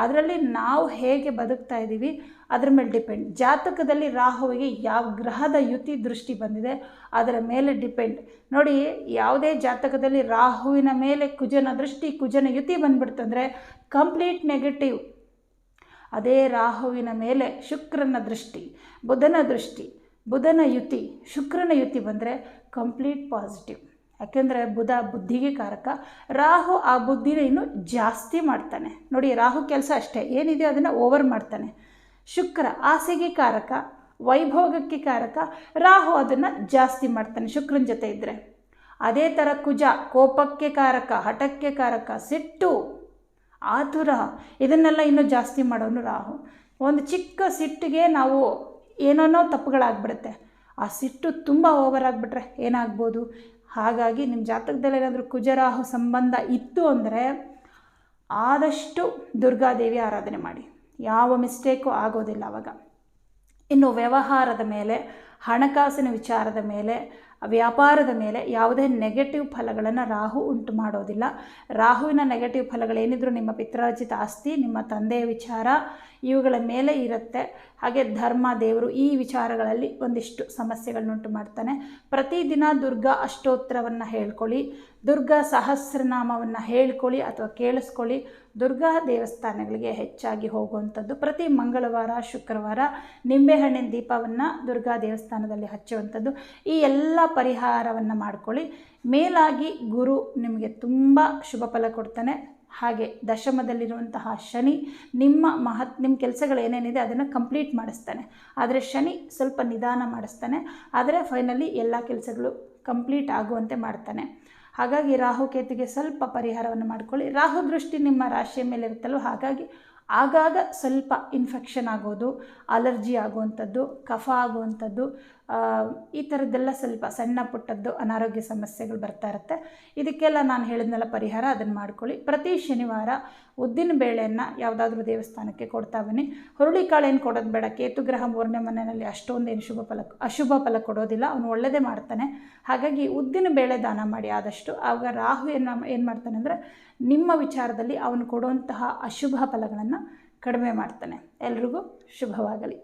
ಅದರಲ್ಲಿ ನಾವು ಹೇಗೆ ಬದುಕ್ತಾ ಇದ್ದೀವಿ ಅದ್ರ ಮೇಲೆ ಡಿಪೆಂಡ್. ಜಾತಕದಲ್ಲಿ ರಾಹುವಿಗೆ ಯಾವ ಗ್ರಹದ ಯುತಿ ದೃಷ್ಟಿ ಬಂದಿದೆ ಅದರ ಮೇಲೆ ಡಿಪೆಂಡ್. ನೋಡಿ, ಯಾವುದೇ ಜಾತಕದಲ್ಲಿ ರಾಹುವಿನ ಮೇಲೆ ಕುಜನ ದೃಷ್ಟಿ, ಕುಜನ ಯುತಿ ಬಂದ್ಬಿಡ್ತಂದರೆ ಕಂಪ್ಲೀಟ್ ನೆಗೆಟಿವ್. ಅದೇ ರಾಹುವಿನ ಮೇಲೆ ಶುಕ್ರನ ದೃಷ್ಟಿ, ಬುಧನ ದೃಷ್ಟಿ, ಬುಧನ ಯುತಿ, ಶುಕ್ರನ ಯುತಿ ಬಂದರೆ ಕಂಪ್ಲೀಟ್ ಪಾಸಿಟಿವ್. ಯಾಕೆಂದರೆ ಬುಧ ಬುದ್ಧಿಗೆ ಕಾರಕ, ರಾಹು ಆ ಬುದ್ಧಿನ ಇನ್ನೂ ಜಾಸ್ತಿ ಮಾಡ್ತಾನೆ. ನೋಡಿ, ರಾಹು ಕೆಲಸ ಅಷ್ಟೇ, ಏನಿದೆಯೋ ಅದನ್ನು ಓವರ್ ಮಾಡ್ತಾನೆ. ಶುಕ್ರ ಆಸೆಗೆ ಕಾರಕ, ವೈಭೋಗಕ್ಕೆ ಕಾರಕ, ರಾಹು ಅದನ್ನು ಜಾಸ್ತಿ ಮಾಡ್ತಾನೆ ಶುಕ್ರನ ಜೊತೆ ಇದ್ದರೆ. ಅದೇ ಥರ ಕುಜ ಕೋಪಕ್ಕೆ ಕಾರಕ, ಹಠಕ್ಕೆ ಕಾರಕ, ಸಿಟ್ಟು, ಆತುರ, ಇದನ್ನೆಲ್ಲ ಇನ್ನೂ ಜಾಸ್ತಿ ಮಾಡೋನು ರಾಹು. ಒಂದು ಚಿಕ್ಕ ಸಿಟ್ಟಿಗೆ ನಾವು ಏನೇನೋ ತಪ್ಪುಗಳಾಗ್ಬಿಡುತ್ತೆ. ಆ ಸಿಟ್ಟು ತುಂಬ ಓವರ್ ಆಗಿಬಿಟ್ರೆ ಏನಾಗ್ಬೋದು. ಹಾಗಾಗಿ ನಿಮ್ಮ ಜಾತಕದಲ್ಲಿ ಏನಾದರೂ ಕುಜರಾಹು ಸಂಬಂಧ ಇತ್ತು ಅಂದರೆ ಆದಷ್ಟು ದುರ್ಗಾದೇವಿ ಆರಾಧನೆ ಮಾಡಿ, ಯಾವ ಮಿಸ್ಟೇಕು ಆಗೋದಿಲ್ಲ ಆವಾಗ. ಇನ್ನು ವ್ಯವಹಾರದ ಮೇಲೆ, ಹಣಕಾಸಿನ ವಿಚಾರದ ಮೇಲೆ, ವ್ಯಾಪಾರದ ಮೇಲೆ ಯಾವುದೇ ನೆಗೆಟಿವ್ ಫಲಗಳನ್ನು ರಾಹು ಉಂಟು ಮಾಡೋದಿಲ್ಲ. ರಾಹುವಿನ ನೆಗೆಟಿವ್ ಫಲಗಳೇನಿದ್ರು ನಿಮ್ಮ ಪಿತ್ರಾರ್ಜಿತ ಆಸ್ತಿ, ನಿಮ್ಮ ತಂದೆಯ ವಿಚಾರ, ಇವುಗಳ ಮೇಲೆ ಇರುತ್ತೆ. ಹಾಗೆ ಧರ್ಮ, ದೇವರು, ಈ ವಿಚಾರಗಳಲ್ಲಿ ಒಂದಿಷ್ಟು ಸಮಸ್ಯೆಗಳನ್ನುಂಟು ಮಾಡ್ತಾನೆ. ಪ್ರತಿದಿನ ದುರ್ಗಾ ಅಷ್ಟೋತ್ತರವನ್ನು ಹೇಳ್ಕೊಳ್ಳಿ, ದುರ್ಗಾ ಸಹಸ್ರನಾಮವನ್ನು ಹೇಳ್ಕೊಳ್ಳಿ ಅಥವಾ ಕೇಳಿಸ್ಕೊಳ್ಳಿ. ದುರ್ಗಾ ದೇವಸ್ಥಾನಗಳಿಗೆ ಹೆಚ್ಚಾಗಿ ಹೋಗುವಂಥದ್ದು. ಪ್ರತಿ ಮಂಗಳವಾರ, ಶುಕ್ರವಾರ ನಿಂಬೆಹಣ್ಣಿನ ದೀಪವನ್ನು ದುರ್ಗಾ ದೇವಸ್ಥಾನದಲ್ಲಿ ಹಚ್ಚುವಂಥದ್ದು. ಈ ಎಲ್ಲ ಪರಿಹಾರವನ್ನು ಮಾಡ್ಕೊಳ್ಳಿ. ಮೇಲಾಗಿ ಗುರು ನಿಮಗೆ ತುಂಬ ಶುಭ ಫಲ ಕೊಡ್ತಾನೆ. ಹಾಗೆ ದಶಮದಲ್ಲಿರುವಂತಹ ಶನಿ ನಿಮ್ಮ ಕೆಲಸಗಳು ಏನೇನಿದೆ ಅದನ್ನು ಕಂಪ್ಲೀಟ್ ಮಾಡಿಸ್ತಾನೆ. ಆದರೆ ಶನಿ ಸ್ವಲ್ಪ ನಿಧಾನ ಮಾಡಿಸ್ತಾನೆ, ಆದರೆ ಫೈನಲಿ ಎಲ್ಲ ಕೆಲಸಗಳು ಕಂಪ್ಲೀಟ್ ಆಗುವಂತೆ ಮಾಡ್ತಾನೆ. ಹಾಗಾಗಿ ರಾಹುಕೇತುಗೆ ಸ್ವಲ್ಪ ಪರಿಹಾರವನ್ನು ಮಾಡ್ಕೊಳ್ಳಿ. ರಾಹು ದೃಷ್ಟಿ ನಿಮ್ಮ ರಾಶಿಯ ಮೇಲೆ ಇರುತ್ತಲ್ಲೋ, ಹಾಗಾಗಿ ಆಗಾಗ ಸ್ವಲ್ಪ ಇನ್ಫೆಕ್ಷನ್ ಆಗೋದು, ಅಲರ್ಜಿ ಆಗುವಂಥದ್ದು, ಕಫ ಆಗುವಂಥದ್ದು, ಈ ಥರದ್ದೆಲ್ಲ ಸ್ವಲ್ಪ ಸಣ್ಣ ಪುಟ್ಟದ್ದು ಅನಾರೋಗ್ಯ ಸಮಸ್ಯೆಗಳು ಬರ್ತಾ ಇರುತ್ತೆ. ಇದಕ್ಕೆಲ್ಲ ನಾನು ಹೇಳಿದ್ನೆಲ್ಲ ಪರಿಹಾರ, ಅದನ್ನು ಮಾಡ್ಕೊಳ್ಳಿ. ಪ್ರತಿ ಶನಿವಾರ ಉದ್ದಿನ ಬೇಳೆಯನ್ನು ಯಾವುದಾದ್ರೂ ದೇವಸ್ಥಾನಕ್ಕೆ ಕೊಡ್ತಾ ಬನ್ನಿ. ಹುರುಳಿಕಾಳೇನು ಕೊಡೋದು ಬೇಡ. ಕೇತುಗ್ರಹ 3ನೇ ಮನೆಯಲ್ಲಿ ಅಷ್ಟೊಂದೇನು ಅಶುಭ ಫಲ ಕೊಡೋದಿಲ್ಲ, ಅವನು ಒಳ್ಳೆಯದೇ ಮಾಡ್ತಾನೆ. ಹಾಗಾಗಿ ಉದ್ದಿನ ಬೇಳೆ ದಾನ ಮಾಡಿ ಆದಷ್ಟು. ಆವಾಗ ರಾಹು ಏನು ಮಾಡ್ತಾನೆ ಅಂದರೆ ನಿಮ್ಮ ವಿಚಾರದಲ್ಲಿ ಅವನು ಕೊಡುವಂತಹ ಅಶುಭ ಫಲಗಳನ್ನು ಕಡಿಮೆ ಮಾಡ್ತಾನೆ. ಎಲ್ರಿಗೂ ಶುಭವಾಗಲಿ.